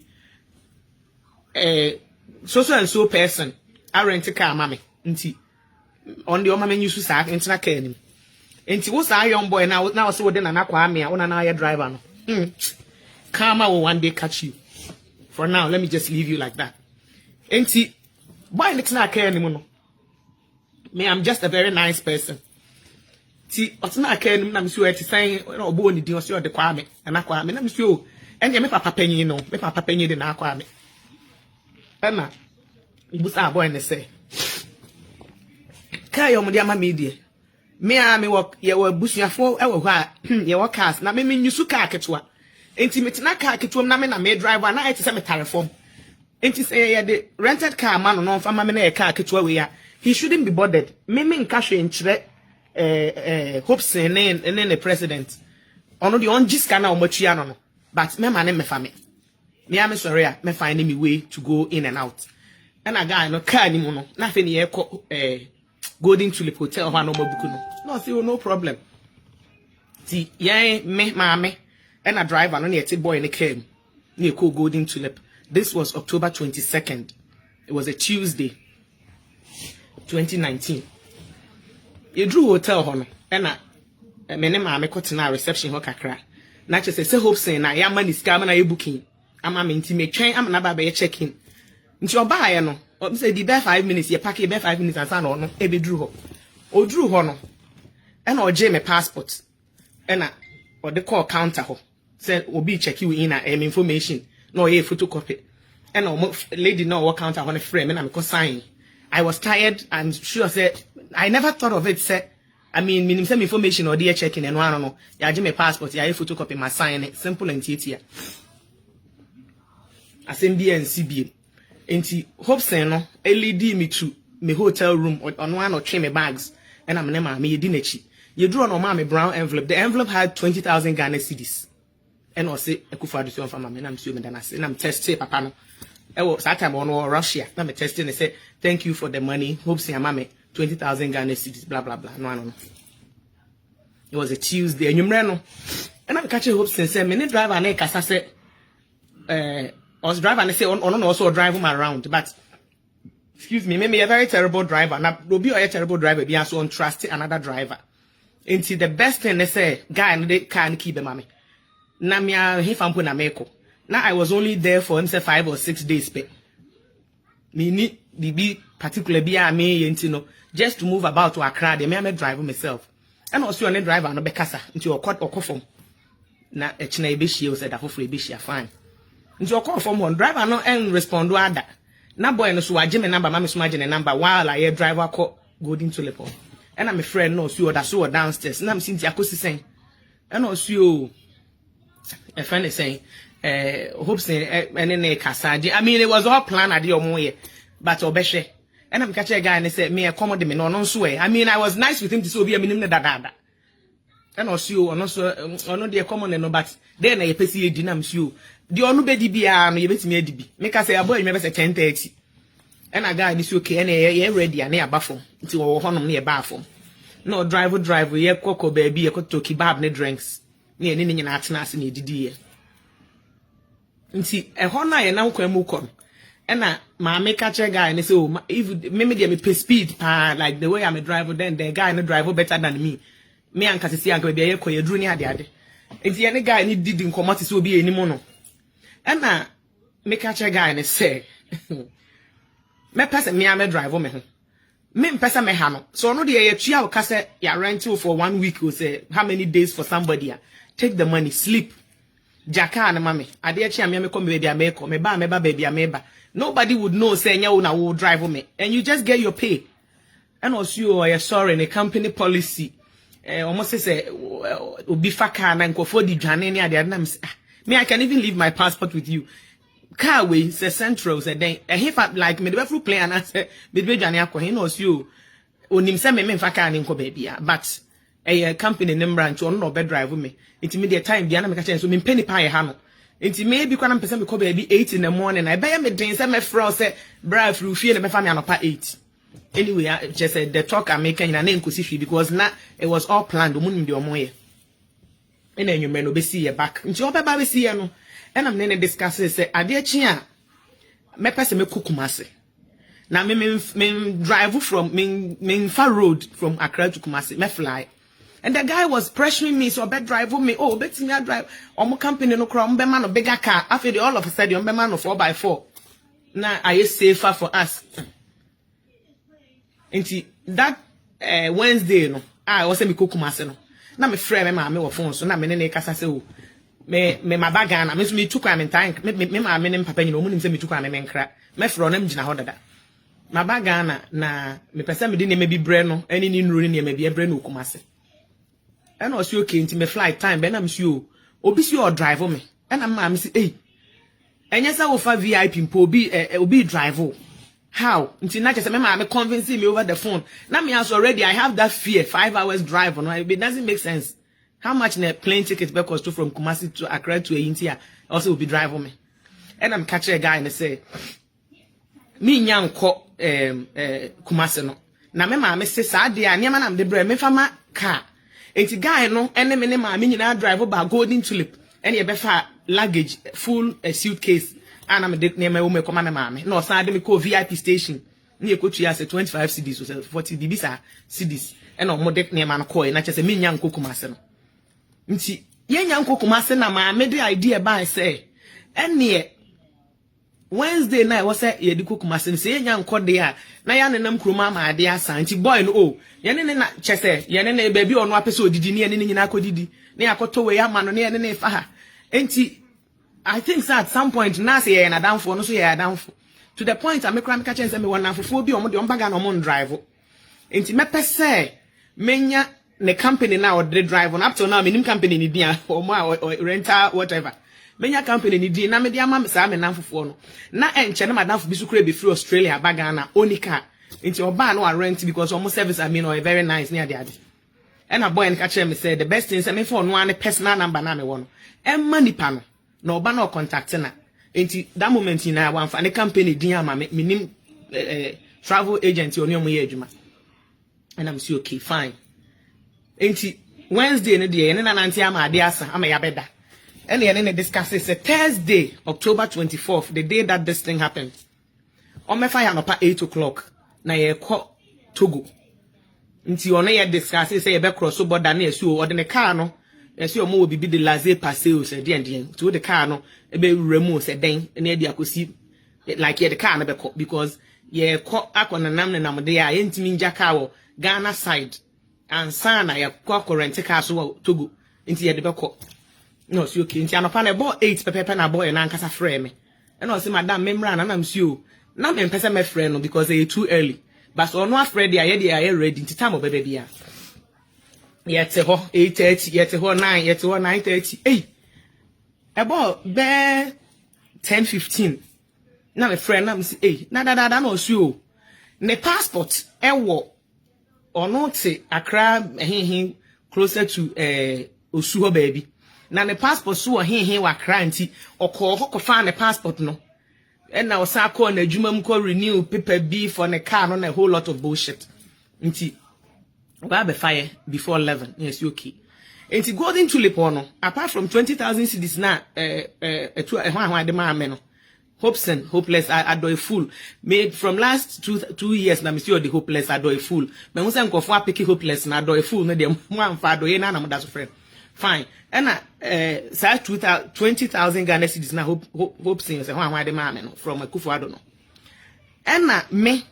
so and so person I rent a car mama nti on the mama nyu su sa ntina car nim nti wo sa young boy now so we dey na kwa me a wo na ya driver no karma will one day catch you. For now let me just leave you like that. Nti boy ntina car nim no me I'm just a very nice person. Ti otna car nim na me so e ti san obo oni din o so de kwa me na kwa me na me so enye me papa panyin no me papa panyin de na kwa me. Emma, ibusa boy ne say. Kai omo dia ma media. Me a me work ye wo busuafo e wo ha ye wo cars na me nyusu car ketwa. Enti metina car ketwa na me driver na eti say me tarefom. Enti say ye the rented car man no fa ma me na ye car ketwa we ya. He shouldn't be bothered. Me nka hwe nkyere hopes ne the president. Ono the on jiska na omatua no. But me ma ne me fa me. Me am sorry, me finding me way to go in and out. And a guy no car ni mo no. Na fe ni golden tulip hotel ho no mabuku no. No see no problem. See, me mama and a driver no near boy in the came near golden tulip. This was October 22nd. It was a Tuesday, 2019. You drew hotel ho no. And me ne mama kotena reception ho kakra. Na che say hope say na ya man is come na you booking. Ama me intimate train am na ba be check in. Nti oba ye no, o say di be 5 minutes ye pack e be 5 minutes ansa no e be dru ho. O dru ho no. E na o je me passport. E na o de call counter ho. Say obi check you in information. No ye photocopy. E na o lady no work counter ho na frame me na me ko sign. I was tired. I'm sure say I never thought of it say I mean minim some information or dey checking and one no. Ya je me passport, ya ye photocopy my sign it. Simple and easy. Assembly and CBA. Enti Hobson no lead me to my hotel room on one or tray my bags and I'm name me dinechi. You drew on my brown envelope. The envelope had 20,000 Ghana cedis. And I say I could find this one for my man. I'm assuming that I say I'm testing papa no. I was that time on Russia. Now me testing and say thank you for the money. Hobson and mommy 20,000 Ghana cedis. Blah blah blah. No. It was a Tuesday and you know. And I'm catching Hobson say me driver and I say I was driving and they say on also drive him around, but excuse me, maybe a very terrible driver. Now be a terrible driver, be also untrusted another driver. Into the best thing they say, guy and they can't keep the mommy. Now me he found na meko. Now I was only there for him say 5 or 6 days. Me need be particularly be a me no just to move about to Accra. They may drive myself. And also on the driver no be kasa into your court or kofom. Na echina ebeshi o said that for ebeshi fine. Into your call from one driver no and respond to other. Na boy no so agye number, mama so agye number while I driver call golden tulip. And I'm a friend no so that so downstairs. Na me sinti akosi sen. And also a friend is saying hope say ene kasa. I mean it was all planned at the omoye but obehwe. And I'm catch a guy and say me accommodate me no so I mean I was nice with him to so be a minimum that. And also ono dey common no but then na yepesi edinam so the onu be di bia no yebetimi adibi make say aboy me be say 10:30 and a guy this okay and ye ready and e abafom nti wo honom na ye baafom no drive ye kokko baby ye ko toki bab ne drinks ne ye ne nyina atena ase na edidi ye nti e ho na ye na nkwa mu kom and ma make catch a guy and say oh if me dey me pay speed like the way I'm a driver then the guy no drive better than me anka sisi anka be ye ko ye duru ni ade nti ye ne guy ni didi nkomati so obi enimo no and me catch a guy and say me person me am drive me ho me person me ha no so no dey ye tua o ka say ya rent you for 1 week or say how many days for somebody take the money sleep jaka na mame ade e chia me come baby ameko me ba baby ameba nobody would know say nya na wo drive me and you just get your pay and also you are sorry in a company policy almost say obi faka na nkofo di dwane ni ade na me I can even leave my passport with you car way say central say then if like me the play and I say me be dwane akọ he no you onim say me faka na nko baby but a company name branch on no be drive me intermediate time bia na me ka chen so me penny pie ha no nti maybe kwana mpese me ko baby 8 in the morning I buy me den say me fro say bra through fie na me fa me anopa 8 anyway I just said the talk I'm making na nkosi fie because na it was all planned omunim de omoye and then you may no be see your back. Into your baby see no, and I'm then discussing say, Adia Chia, me person me Kumasi. Now me drive from me far road from Accra to Kumasi, me fly. And the guy was pressuring me, so I bet drive me. Oh, bet me I drive. Omo company no crown, be man of bigger car. After all of a sudden, be man of 4x4. Now I is safer for us. Inti that Wednesday no, I was me Kumasi no. Na me friend me wa phone so na me ne kasa se o. Me my bag na me took am in tank. Me ma me papa nyina omunim se me took am me nkra. Me fro na mgina ho dada. My bag na me pesa me di ne me bi bre no, ani ni nuru ne me bi bre no Kumasi. And was okay into my flight time, Ben I'm sure. Obisi or driver me. And I'm say, hey. And yes, I will for VIP po be driver. How? Until not just I'm convincing me over the phone. Now me as already I have that fear, 5 hours drive on. It doesn't make sense. How much in a plane ticket back cost from Kumasi to Accra to Intia also will be driver me. And I'm catching a guy and I say, me nyam ko Kumasi no. Na me ma me say sa dia niam am de bre me fama car. Enti guy no ene me ne ma me nyina drive ba golden tulip ene ye befa luggage full suitcase ana me de ne ma wo me koma me ma me no san de me ko VIP station ne ko tuya se 25 cedis so 40 dibisa cedis ene o mo de ne ma no ko e na chese me nya nkokuma se no nti ye nya nkokuma se na ma me de idea ba say ene Wednesday night was say ye di kokuma se ye nya nkode a na ya nenam kroma ma ade asa nti boy no o ye ne na chese ye ne baby ono apese odidi ne ne nyina akodidi ne akoto we ama no ne fa ha enti I think so at some point na say ye na danfo no so ye danfo to the point am kra me ka chense me wona fofo bi omo de ombaga no mo drive enti me pese menya ne company na o de drive on up till now me nim company ni dia or rental whatever menya company ni di na me dia ma sa me nanfofo no na enche na madamfo bi su kura be free Australia baga na onika into oba no rent because almost service I mean or very nice near the ade and a boy and catch me say the best thing say me for no one personal number na me wono emma nipa no na oba no contact na enti that moment na wan fa ne company din ama me nim travel agent oni omo ye adwuma and I'm say okay fine enti Wednesday no de ne na nanti ama ade asa ama ya beda and then discuss is a Thursday, October 24th, the day that this thing happened. On my fire up at 8 o'clock. Na ye call Togo. Until on ye discuss say be cross over than ye so or the car no. Yes, your mo be the laissez passer said the to the car no e be remove said then near the akosi like ye the car no be because ye call akon nam de a ntimi njaka Ghana side and sana ye call current car so Togo until ye the be call. No, so okay. Nti anopa na bo 8 pepe na boy na nkasa frɛ me. And I say madam memra na am see o. Na me pese me frɛ no because it too early. But so no afraid dia ye ready nti time obebe bia. Yete ho 8:30, yete ho 9, yete ho 9:30. Eh. Ebo be 10:15. Na me frɛ na me say eh na da no see o. Ne passport ewo ono te Accra closer to Osuho baby. Na ne passport so he wa kranti okọ hokọfa ne passport no and na osa call na adwuma mu ko renew paper B for ne car no na a whole lot of bullshit nti ba be fire before 11 yes okay nti golden tulip no apart from 20,000 cedis na hwan de ma me no hopes and hopeless Addo a fool made from last 2 years na me see the hopeless Addo a fool me hu se nkofo apiki hopeless na Addo a fool no de mo amfa Addo ye na mo da so friend fine and say 20,000 Ghana cedis na hope saying say hwan de ma me no from Akufo Addo no and me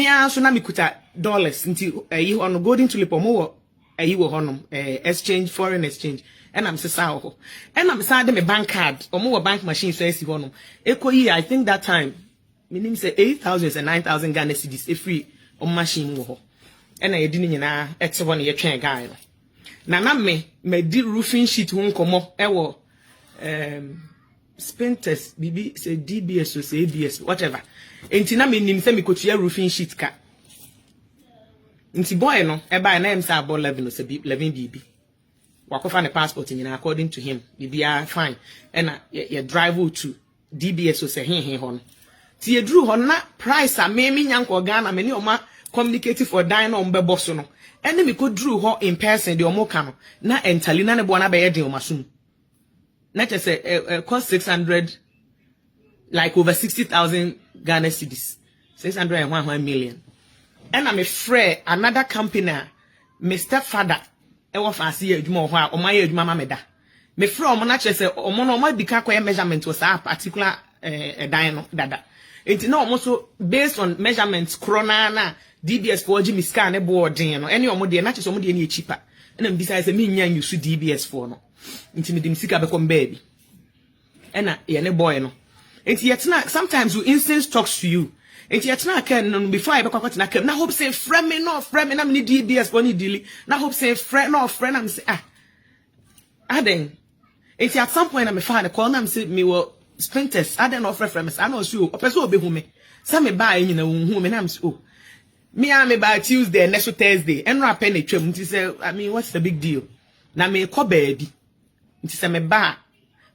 aso na me kuta dollars nti yi on golden tulip mo wo yi wo honom exchange foreign exchange and I'm say ho and I'm say me bank card omo wo bank machine so esi honom ekoyi I think that time meaning say 8,000 and 9,000 Ghana cedis e free on machine wo ho and ye di ni nyina ete ho na ye twen guy no na me di roofing sheet ho nkomo ewo spinters bibi say DBS or say ABS whatever enti na me nim say me kotua roofing sheet ka nti boy no e ba na em say about 11 or say 11 BB wakofa ne passport nyina according to him bibi are fine and ye drive to DBS or say he ho no ti ye dru ho na price a me nyanko Ghana me ni o ma communicative for dying on be boss no ene me ko drew her in person the omoka no na entali na ne bo na be ye den omasum na just say cost 600 like over 60,000 Ghana cedis 601 million and I'm a friend another company my stepfather e wo fa ase adwuma ho a o ma ye adwuma ma meda me friend o mo na che say o mo no ma bika kwa measurement was a particular dan no dada enti na o mo so based on measurements corona na DBS for Jimmy scan e board no any o mo de na che so mo de na cheaper and I'm decide say me nya use DBS for no enti me dim sika be kom baby and ye ne boy no enti yet na sometimes your instinct talks to you enti yet na can before I be kwakwa na kam na hope say friend me na me DBS for ni dili na hope say friend am say then enti at some point I me find the call na me say me will sprinters aden no friend me I know so person obe hu me say me buy nyina hu me na me say oh me am by Tuesday next Thursday and no pen twam nti say I mean what's the big deal na me call baby nti say me ba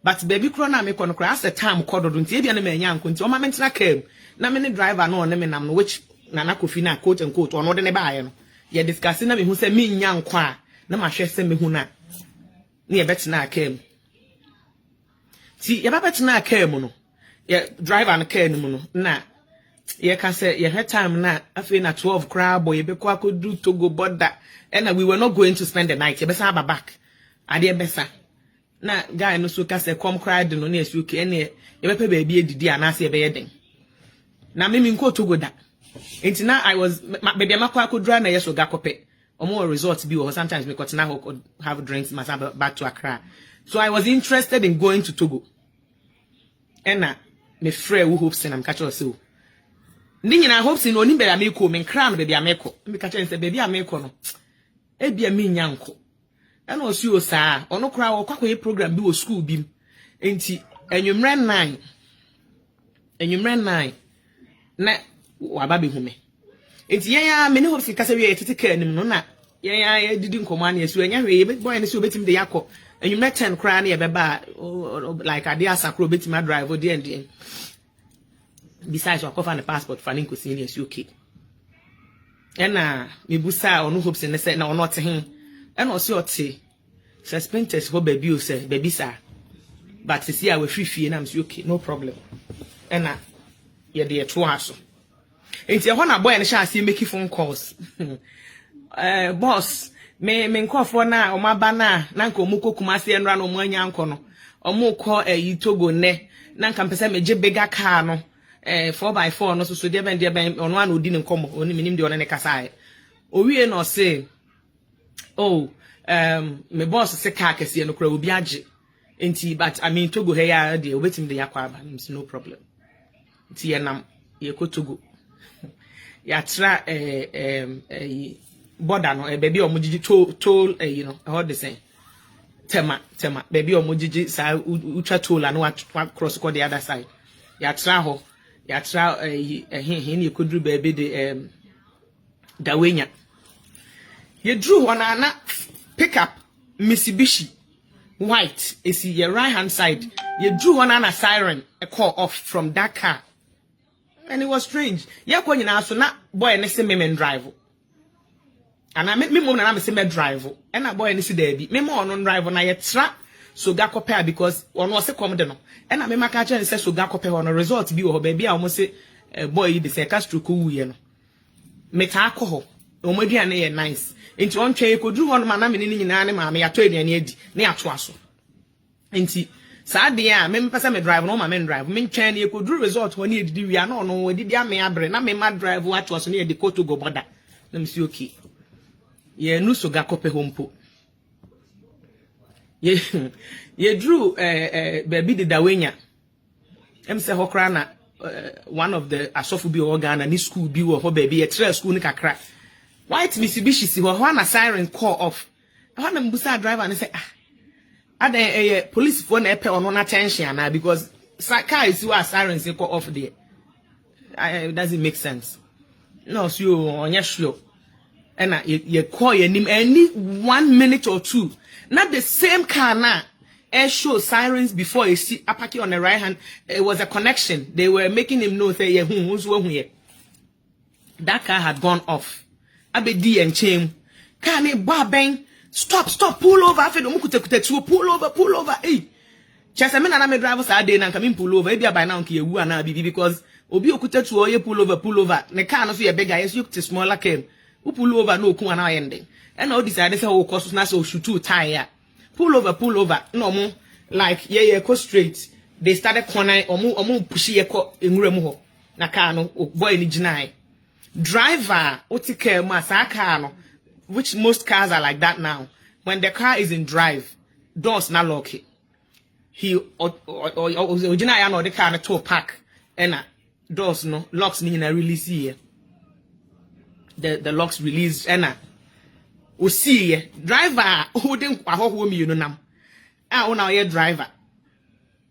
but baby kro na me kono kra as a time kododo nti e bia na me nya nko nti o ma me ntena kam na me ne driver no ne me nam no which na kofi na quote and quote ono de ne ba ye no ye discuss na me hu say me nya nko a na ma hwe say me hu na ne ye betena kam ti ye ba betena kam no ye driver na kam no na ye can say ye had time na afi na 12 crowd boy be kwa ko do Togo border and we were not going to spend the night ye be sa back ade be sa na guy no so ka say come cried no na esu ke ene ye be pe baby edidi anase ye be yeden na me nko Togo da enti na I was baby makwa ko dra na yeso ga kope omo resort bi or sometimes me kotina ho have drinks myself back to Accra so I was interested in going to Togo and na me frère who hopes and I'm catch us so ndi nyina hopes no ni be ameko me nkra no be ameko me catch say baby ameko no e bia me nyanko and osu o saa ono kra wo kwakwa program bi wo school bi enti enwumre 9 na waba be hume enti ya me ne hopes kasa wi etete ka anim no na ya didi nkomo an yesu anya hwe boy ne so betim de yakọ enwumre 10 kra na ye be ba like ade asakro betim drive o de and besides I cover the passport for ninko senior is okay and me busa onu hopes ne say na ono te hin and also ote suspenders ho baby o say baby sir but see I we free na am say okay no problem and ye de to aso enti e ho na boy ne sha ase make phone calls boss me nkofo na o maba na nka omukokuma ase enra na omu anya nko no omukọ Togo ne na nka mpese me je bigger car no 4x4 no so de ben ono an odi ne nkomo oni minim de ono ne kasa o wie no say oh me boss se car kese no kra obi age enti but I mean Togo he ya de obetim de yakwa aba no problem enti ye nam ye ko Togo ya tra border no baby o mujiji toll you know how they say tema baby o mujiji sa ultra toll and what cross go the other side ya tra ho ya tra he ne kodru baby de dawenya ye drew on ana pick up Mitsubishi white is your right hand side ye drew on ana siren a call off from that car and it was strange ye ko nyina so na boy ne se me drive and I me mom na me se me drive and na boy ne se da bi me mo on drive na ye tra so ga kopea because ono se come de no and na me maka cha ne se so ga kopea ono result bi wo ba bi a omo se boy yi de se castro ko wuye no me ta akọ omo aduane ye nice enti on twa ekodru ho no ma na me ni nyina ne ma me yato aduane adi ne ato aso enti saa de a me mpesa me drive no ma me drive me ntwa ne ekodru result ho ne edidi wi ana ono edidi ame abre na me ma drive ato aso ne edi koto go border na me si okay ye nu so ga kopea hompo ye drew baby de dawenya em se hokra na one of the asofu bi Ghana ni school bi wo ho baby ye trail school ni kakra white Mitsubishi si ho na siren call off ho na mbusa driver ne say ada police for na epe ono na attention na because car is wa siren say call off there it doesn't make sense no so onye sure and ye call your name any 1 minute or 2 not the same car now air show sirens before you see apaki on the right hand it was a connection they were making him know say who's here That car had gone off. Abedi and chain. Car ne bang. Stop, pull over. I feel pull over. Hey. Chesa me na me driver sa day na come pull over. Ebia by now ki ewu ana bibi because obi okuta tu oye pull over. Ne car no so ye bega yes you to smaller car. Who pull over no ku ana ending. And all decided say o cost na so shoot two tire. Pull over. No mo like yeah go straight. They started corner omo push ye ko enwura mu ho. Na car no boy ni ginai. Driver otike ma sa car no, which most cars are like that now. When the car is in drive, doors not lock it. He or the car na to park and doors no locks ni na release here. The locks release and we see driver holding kwaho mi you know nam. Una ye driver.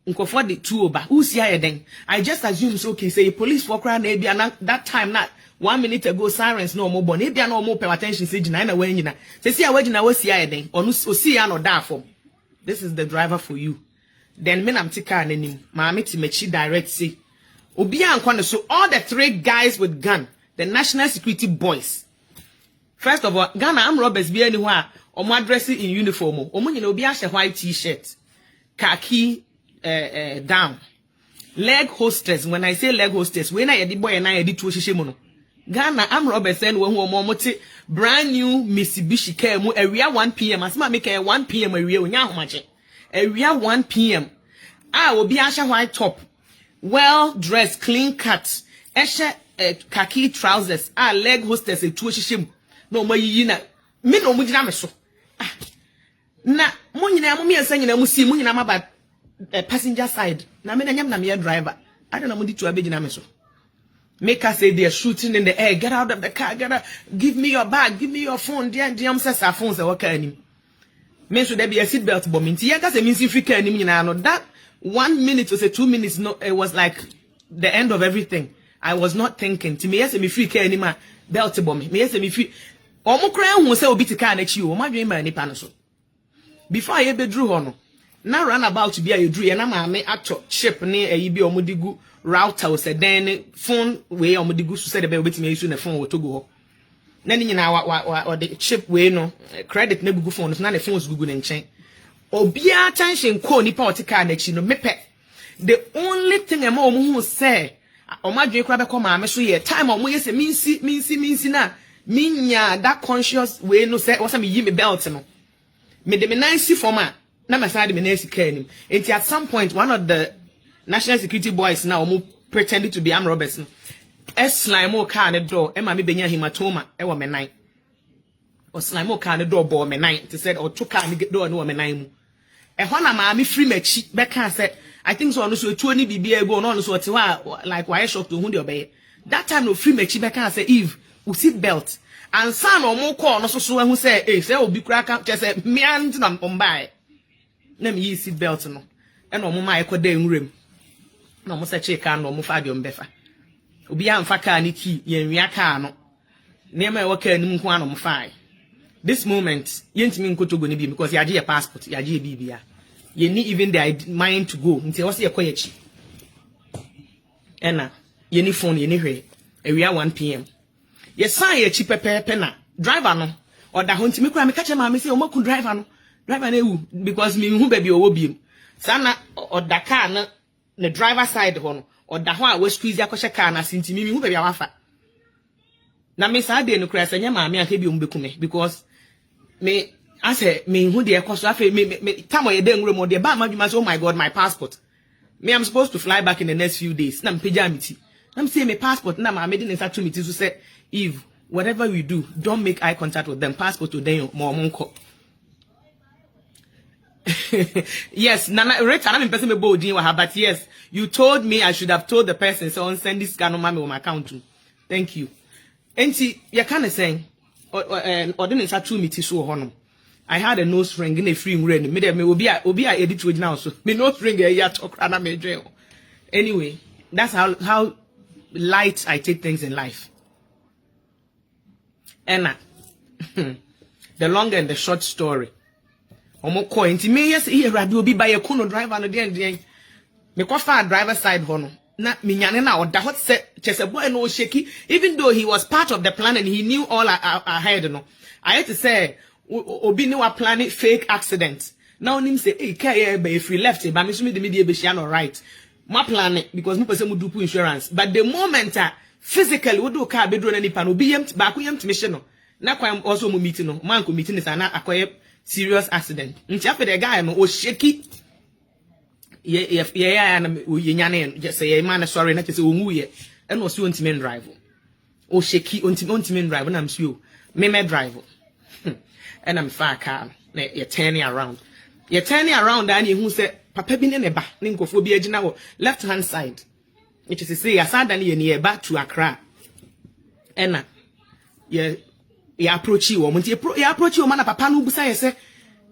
Unko for the two over. Who see here then? I just assume so okay say police for crowd na be that time not 1 minute ago sirens no more born. Maybe no more pay attention say jina na when jina. Say see we jina we see here then. Onu see ya no da form. This is the driver for you. Then men am tika anim. Maami ti mechi direct say. Obi ankwa so all the 3 guys with gun, the national security boys. First of all, Ghana armed robbers be anywhere omo dress in uniform. Omo nyina obi a white t-shirt, khaki down. Leg hostess. When I say leg hostess, when I the boy and I did two shishimono. Ghana armed robbers send when omo brand new Mitsubishi car mu area 1 p.m. Asma make 1 p.m. area onya homache. Area 1 p.m. Obi a white top. Well dressed, clean cut. Esha khaki trousers. Leg hostess e two shishim. No mo yi na. Me no mo gina me so. Na mo nyina mo me ansa nyina mo si mo nyina ma ba passenger side. Na me na nyam na me driver. I don't know mo di tu abegina me so. Make us say they're shooting in the air. Get out of the car. Give me your bag. Give me your phone. Dear says our phones are working. Men should there be a seatbelt bombing? Tiaga say means if you can that 1 minute or say 2 minutes. No, it was like the end of everything. I was not thinking. To me, yes, me free care anymore. Belt bombing. Me yes, me free. Omo cry who say obi tika na chi o. Ma dwen ma ni pa no so. Before I be drew hono. Na run about to be a drew. Na ma me actor chip ne e bi omo digu router o say then phone we omo digu so say the be obetimi use na phone wo to go. Na ni nyina wa the chip we no credit na gugu phone na the phones gugu na nchen. Obi attention ko ni pa otika na chi no mepe. The only thing am omo hu say omo dwen kra be ko ma me so ye time omo ye say minsi na minya that conscious way no say was me yi me belt no. Me de me nice format na my side me nice car nim. Enti at some point one of the national security boys now pretending to be armed robbers no. Slime o car ne door e ma me benya hematoma e wo me nan. O slime o car ne door bo me nan. They said o to car ne door no wo me nan mu. E ho na ma me free machi be can say I think so no so etu oni bibia go no so te wa like why shock to hu de obey. That time no free machi be can say Eve u seat belt. And son or more call no so who say eh say obi kura ka say me anti na mbai na me yi seat belt no e no mo mai ko da nwurem na mo say cheka no mo fa de ombefa obi amfa ka ni ki ye nwia ka no ne ma e wo ka ni mu nko mo fa this moment yentimi nkotogo ni bi because yaje your passport yaje bibia ye ni even the mind to go nti wo say ekoyechi ena ye ni phone ye ni hwe ewia 1 p.m. Yes, I cheap pena driver no or da honti me kura me catch ma me say o maku driver no because me hu baby o bi sana or da car na the driver side ho no or da ho a we squeeze akoshe car na sinti me hu baby awafa na me sa de no kura sanya ma me aka bi o mbeku me because me I say me hu de ekoso afa me time ye de nwure mo de ba madwuma say oh my god my passport me I'm supposed to fly back in the next few days na me pagya miti na me say me passport na ma me de nsa to miti so say Eve, whatever we do, don't make eye contact with them. Passport to them, more. Yes, Nana, Rich, I'm person me bold, but yes, you told me I should have told the person, so on send this scan on my account too. Thank you. And see, you kind of saying, or didn't start to meet so honor. I had a nose ring in a free rain. Me will be a edit with now, so me nose ring a yacht or crana me jail. Anyway, that's how light I take things in life. Enna, the long and the short story. Omo ko enti me yes here radio bi by a kuno driver no den me ko fa driver side ho no na minyane na oda hot set chese boy no shaky, even though he was part of the plan and he knew all ahead no. I had to say obi ni wa planning fake accident. Now him say hey care if we left it but me so me the media be share no right. My plan because me person do insurance but the moment physically we do car be do na nipa no be yem ba ko yem mission no. Na kwa also mo meeting no man ko meeting is na akoye serious accident. Nti after the guy no o shaky yeah na we nyane just say man sorry na say onwu ye and o si ontime drive o shaky ontime drive na am si o me drive and I'm far car na you turning around and you who say papa bi ne ba ne nkofo bi agina wo left hand side which is say asada ne ye ne ba to Accra and ya approach you ya approach you man papa no busa ye say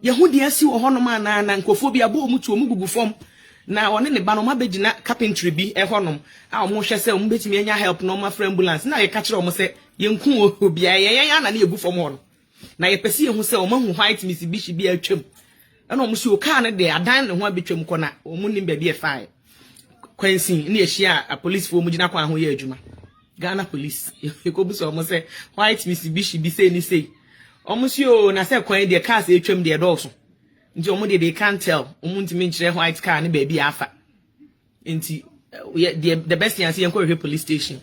ye hu de asi wo hono ma na nkofo bi abo mu tu omugugu fom na one ne ba no ma begina carpentry bi e honom a omo hwe se omo betimi anya help no ma for ambulance na ye ka kire omo se ye nku obi a ye na na egu fom hono na ye pese ye hu se omo hu white Mitsubishi bi atwam na omo si o car ne de adan ne ho abetwam ko na omo nim ba bi e fine kwansin na ye hia a police fo mu gina kwa ho ye adwuma Ghana police ye ko bu so omo se white Mitsubishi bi say ni say omo si o na se kwan de car se atwam de dog so nti omo de they can't tell omo ntimi nkyere white car ne ba bi afa nti the best thing I see enko police station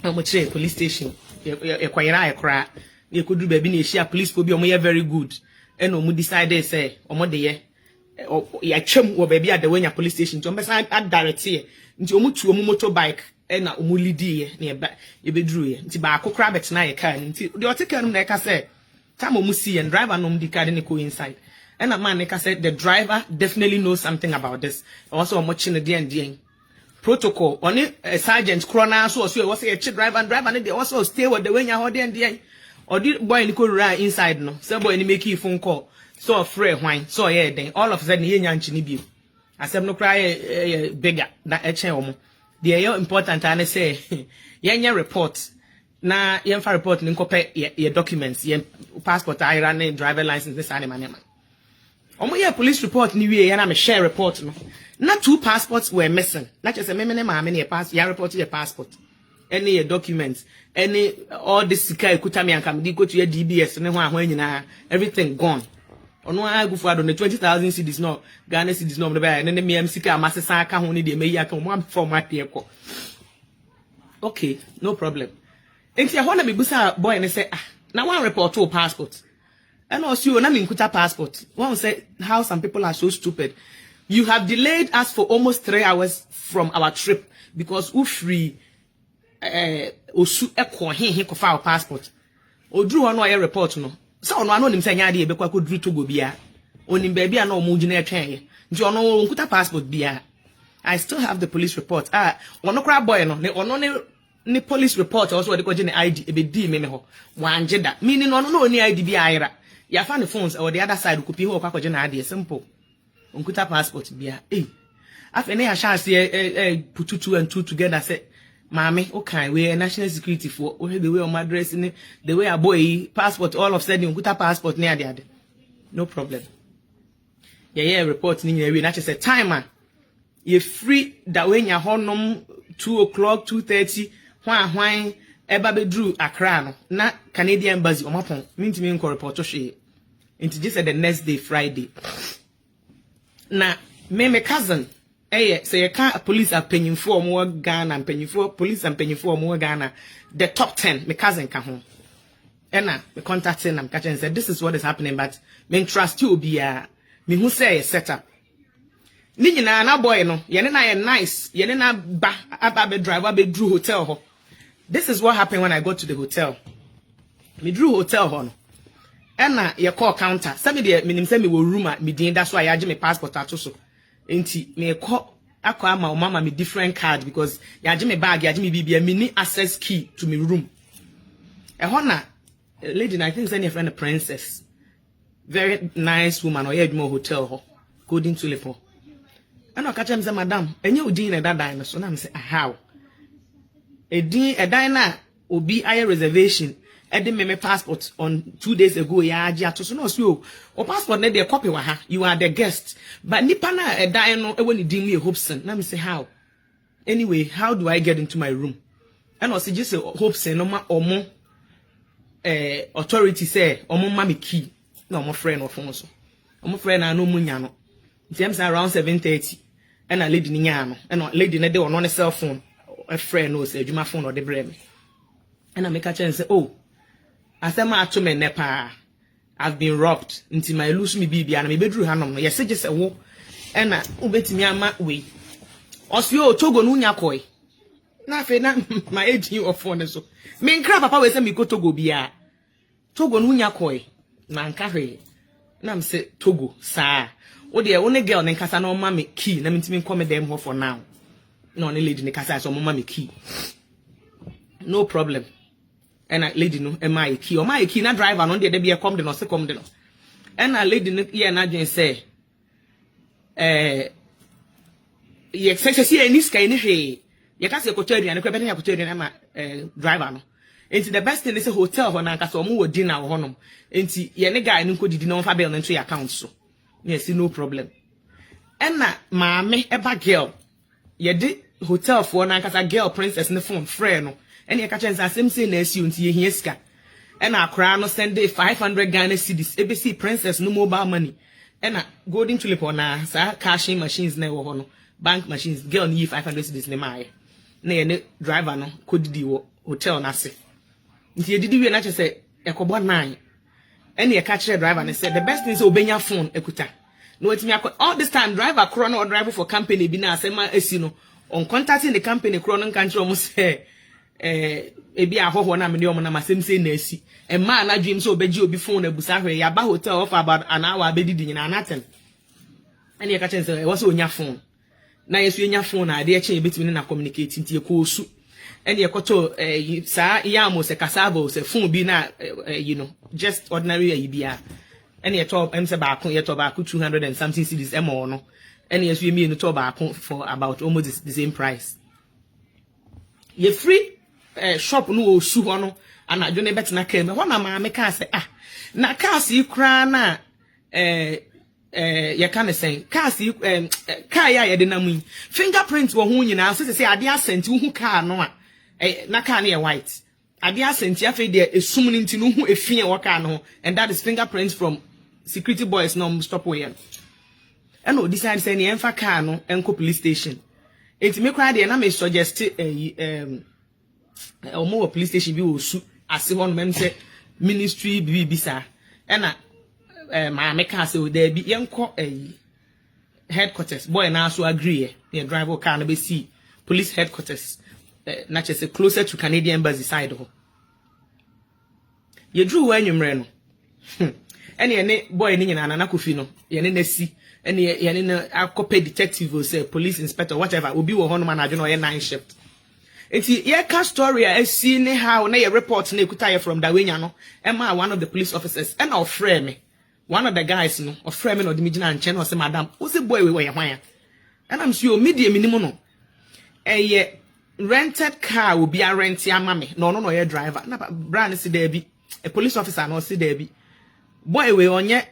omo kire police station ye kwayira ekra ye kodu ba bi na ehia police fo bi omo ye very good and omo decide say omo de ye ya twam wo ba bi adawanya police station nti omo say direct ye nti omo tu omo motorbike na omo lidi ye na ye beduru ye nti ba akokra bet na ye car nti the oteka no na ka say time omo see and driver no di car ne go inside and a man like I said the driver definitely knows something about this also omo chi ne de protocol on it sergeant crona so was a driver and they also stay with the way you hold and or did boy ni go run inside no say boy ni make phone call so afraid wine so yeah then all of a sudden he nyanchi ni bi asem no cry bigger na eche omo the important and say yenya report na yemfa report ni nkope your documents your passport IRA driver license this animal omo ye police report ni wie na me share report no na 2 passports were missing na just say me ma me pass ya report your passport any your documents any all this sika ekuta me anka me di go to your DBS ne ho ahwan nyina everything gone ono agu for ado 20,000 cedis no Ghana cedis no me be ne me sika amasesa aka ho ne de me yi aka mo form ate ko okay no problem enti ya ho na me busa boy ne say na one report to passport and also na me nkuta passport one say how some people are so stupid. You have delayed us for almost 3 hours from our trip because we free osu ekwo he ko file passport odru ho no ye report no so ono ano nim sanya de ebekwa ko dru togo bia onim ba bia na omo gina etwen ye nti ono nkuta passport bia. I still have the police report ono kra boy no ne ono ne police report also de ko gina ID ebedi me ho wanje da meaning no no oni ID bia ayra ya fa ne phones or the other side ko pi ho kwa ko gina ade simple onkuta passport bia afa ne ya chance put 2 and 2 together say mami okay we national security for the way on address ni the way a boy passport all of sudden onkuta passport ne ade no problem yeah report ni we na say time you free that when you honom 2 o'clock 2:30 hwan eba bedru Accra no na Canadian embassy omapon mintimi nko report to hwe into just the next day Friday. Na me cousin say ka police are paying for more Ghana and paying for police and paying for more Ghana the top 10 me cousin ka ho ena me contacting am catch and said this is what is happening but me trust you be me who say set up ni nyina na boy no ye na ye nice ye na ba aba be driver be drew hotel ho. This is what happened when I got to the hotel. Me drew hotel ho no ena ye call counter say me de minim say me wo room me din that's why I age me passport ato so enti me call akwa ama mama me different card because ya age me bag ya age me bibia me ni access key to me room e ho na lady I think say your friend a princess very nice woman or edmo hotel ho golden tulip ho ena ka chem say madam enye odin na dada no so na me say how edin edan na obi aye reservation edi me passport on 2 days ago ya agi atoso no so o passport na dey copy wa ha you are the guest but nipa na edan no e woni din me Hobson na me say how Anyway, how do I get into my room? And also just hope say no ma omo authority say omo mami key no omo friend of phone so omo friend na no munya no times around 7:30 and a lady ni nya no and lady na dey on cell phone a friend no say adwuma phone or the brem and I make a chance say oh asema ato me nepa I've been robbed until my lose me bibi and me bedru hanom no yes just wo and ubetimi ama we osio Togo no nya koi na fe na my age you of phone so me nkra papa we say me go Togo bia Togo no nya koi na nka hwe na me say Togo sa o de one girl ne nkasa na o ma me key na me ntimi come dem ho for now no ne lady ne kasa so mo ma me key no problem and a lady no my key o my key na driver no de be come de no se come de no and a lady no here na dwen say ye see any sky ni hwe ye ka se koto aduane kwa be na koto aduane ma driver no enti the best thing is a hotel ho na nkasa o mo wo dinner ho no enti ye ne guy no ko didi no fa bill no into your account so yes no problem and na maame eba girl ye di hotel for na nkasa girl princess ne phone friend no and ye ka chen say asem say na asi unti ye hia sika and akra no send 500 Ghana cedis ABC princess no mobile money and na golden tulip na sa cashing machines na wo ho no bank machines girl ni 500 cedis ne mai na ye ne driver no ko didi wo hotel na se nti ye didi we na che say ekobo 9 and ye catch the driver and said the best thing is obenya phone ekuta no etimi all this time driver crono or driver for company bi na asema esi no on contacting the company crono country almost ebi ahoho na me de omo na masem say na esi e ma na dream so obeji obi phone abusa hwe ya ba hotel of about an hour abedidi nyina anatem and ye catch say e was onya phone na yesu enya phone na ade eche ebetimi na communicate nti ko osu and ye koto sa yamo se kasabo se phone bi na you know just ordinary bia and ye top em se ba ko ye to ba ko 200 and something cedis emo no and yes we mean to ba ko for about almost the same price ye free shop no osu ho no ana adwo ne betina ka me ho na ma me ka se na cars yi kra na ye ka ne sen cars yi car ya ye de na mu fingerprint wo ho nyina so se ade asenti hu car no a na car na ye white ade asenti afi de esum ni ntinu hu efie wo car no and that is fingerprints from security boys no stop we and no decide say ne enfa car no enko police station enti me kra de na me suggest omo police station bi wo su ase ho no mem say ministry bi bisa na ma me car say there bi yenko headquarters boy na so agree ye driver car no be see police headquarters na che say closer to Canadian embassy side ho ye drew wanwumre no ene ne boy ni nyina na kofi no ye ne nasi ene ye ne akopɛ detective or say police inspector whatever obi wo ho no ma na adwo no ye night shift enti ye ka story a asi ne how na ye report na ekuta ye from dawenya no ema one of the police officers and of frame me one of the guys no of frame me no de migina nche no say madam o say boy we ye hwan and I'm sure media minimum no ye rented car will be a rent ya mame no ye driver na brand si there be a police officer no si there be boy we onye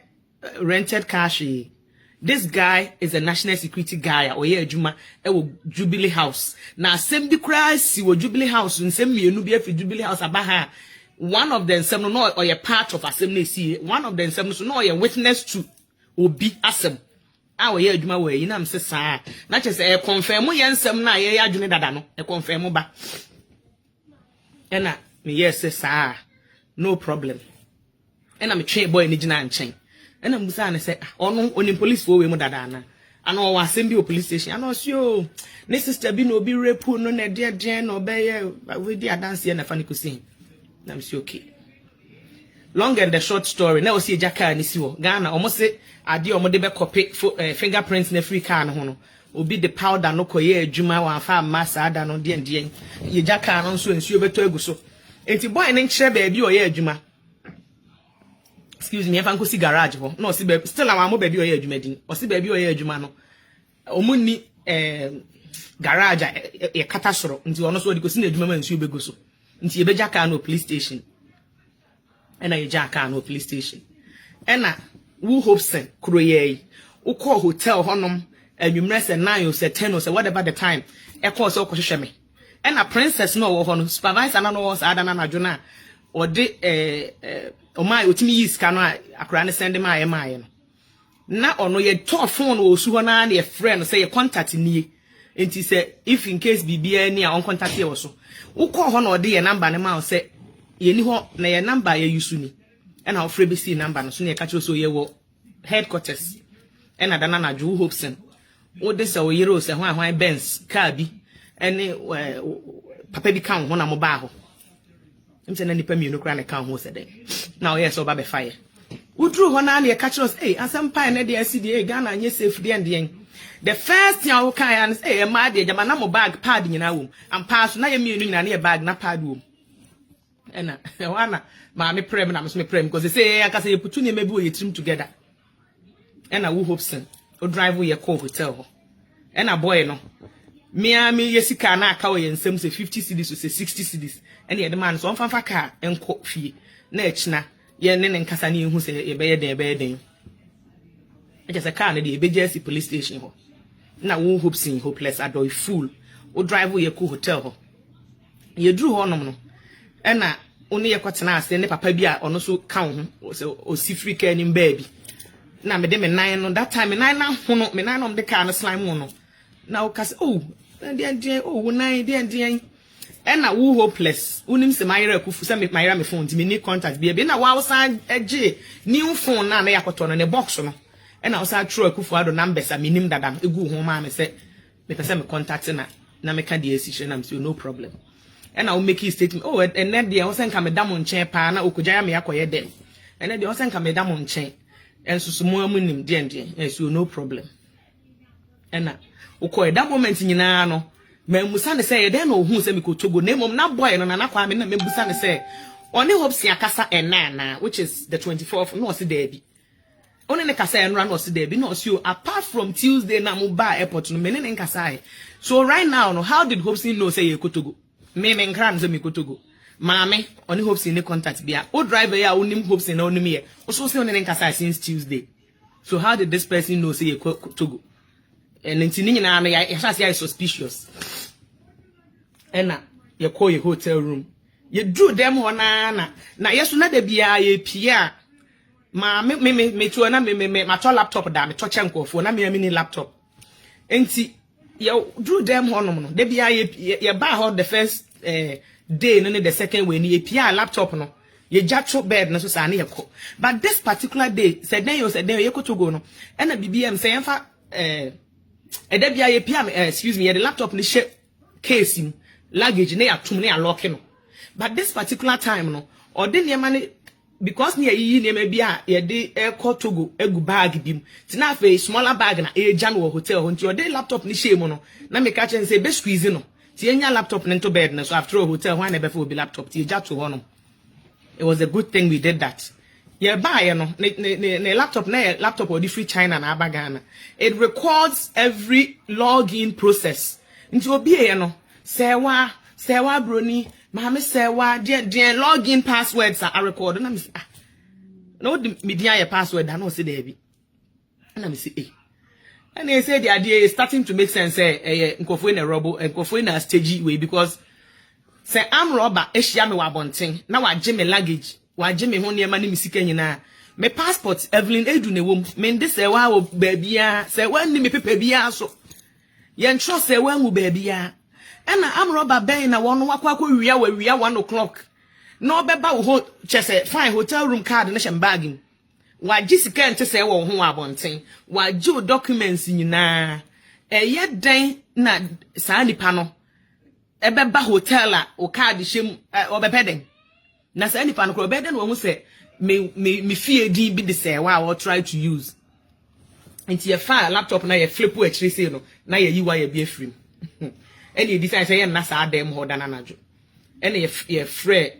rented car she this guy is a national security guy or ye adwuma e wo Jubilee House na asem bi kra si wo Jubilee House nsem mienu bi afi Jubilee House abaha one of them sem no or ye part of asem na si one of them sem no ye witness to obi asem a wo ye adwuma wo yi na mse saa na che se e confirm ye nsem na ye adwune dada no e confirm ba ena me yes saa no problem ena me twe boy ni gina nchen ena mbusa na say ono onim police for we mu dada na ana o wasem bi o police station ana o sio ne sister bi no obi rape no na de no be ye we di adanse na fani kusin na me say okay long and the short story na o see jaka ni siwo Ghana omo se ade omo de be copy fingerprints na free car no ho no obi the powder no koye adwuma wa fa massa ada no de ye jaka no so nsuo beto aguso enti boy ne nkyere ba bi o ye adwuma excuse me if anko si garage ho no si be still am ba bi o ye adwuma din o si ba bi o ye adwuma no omuni garage ye kata soro nti ono so de ko si na adwuma ma nsuo beguso nti ye be jaka no police station ena ye jaka no police station ena wu hopesen kroye yi ukọ hotel honom and you rest 9 or 10 or whatever the time. A course or me. And a princess no one supervisor no was Adana Jona or de my utimi is canoa a cran send my email. Now or no yet talk phone or suana a friend say a contact in ye. And he said, if in case be any on contact you also. Who call on or dear number and amount say, ye knew na your number ye usuni. And our free BC number no soon catch so ye will headquarters. And Adana Drew Hobson. What this our heroes and why Benz, Carby, and Papa become one of mobile. I'm saying any permit no grand account was a day. Now, yes, or Baby Fire. Who drew one on your catch us, and some pine at the SCDA Ghana and yes, safe the ending. The first thing I will carry say, my dear, Jamanamo bag padding in our room, and pass na meaning and near bag, not pad room. And Anna, mammy prem, I'm me prem, because they say I can say put you maybe we team together. And I will hope son, or drive with your call hotel. And a boy no. Me yesika na akawe and some say 50 cedis or say 60 cedis. And the man so on fanfa car and court fee. Na echna, ye nen nkasani hu say ye beye den. It is a car na the BJC police station ho. Na wo hoping hopeless Addo fool. O drive with your cool hotel ho. Ye drew ho no. And na only ye kwatena ase ne papa bi a ono so kan ho o si free care nim baby. Na me de me nine no that time me nine na hono me nine no de car no slime no. Na o kase oh den oh nine den and na wo hopeless unim se mayra kufu se me mayra me phone ti me need contact bi na wa usan eje new phone na yakoto no ne box no and na usan throw kufu ado numbers a me nim dadam egu ho ma me se me pese me contact na me ka de esi na me say no problem and na o make a statement oh and then dey usan ka me dam nchen pa na okujaya me yakoye dem and then dey usan ka me dam nchen and so mo amunim den so no problem and na ukoy that moment nyina no me musa ne say den no hu say me ko Togo na mom na boy no na kwa me na me musa ne say oni hope si akasa enana which is the 24th no see there bi oni ne kasa enra no see there bi no see apart from Tuesday na mo ba airport no me ne nkasa so right now no how did hope know say ye ko Togo me nkran say me ko Togo Mame, only hopes in the contact be o driver ya onim hopes in onim here. Also say only nkasa since Tuesday. So how did this person know say you Togo? And intini na me ya suspicious. And na you call your hotel room. You drew them na yesu na de bia ye pia. Me to na me my laptop da me touch enko na me laptop. Enti you drew them honom no. De bia ye buy her the first day no the second way ni pia laptop no ye jatro bed na so sa na yeko but this particular day said then you go to go no and na BBM say emfa da bia ye pia excuse me the laptop ni share case in luggage na atum na lock no but this particular time no or the niam because ni yi niam bia ye de eko Togo egu bag bim tina fe smaller bag na e jan wo hotel ho nti o de laptop ni share mo no na me ka chen say be squeeze no Tienya laptop into bed, so after a hotel, why never will be laptop? It was a good thing we did that. Yeah, buy laptop or the free China and Abagana. It records every login process. Into a beer, Sewa Bruni, Mama Sewa, dear login passwords are recorded. And I'm no the media password, I know say Debbie. And I'm say, and they say the idea is starting to make sense. Nkofo na robo, nkofo na stage way because say I'm robber. Eshia me wabonting. Na waje me luggage. Waje me ho niema ni misika nyina. Me passport Evelyn Edu ne wom. Me ndi say wa wo baabia. Say wan ni me pepe bia so. Yen trust say wan wo baabia. And I'm robber ben na won wakwa wia 1 o'clock. No beba wo ho chese fine hotel room card na shem bag. Waji sika ente se wo ho abonten waji documents nyina eye den na saa nipa no ebeba hotel a o card shem obepeden na saa nipa no ko obeden wo hu se me fie din bi de se wa o try to use enti ye file laptop na ye flip wo akire se no na ye yi wa ye bi afrim eni decide say ye na saa dem ho dana najo eni ye free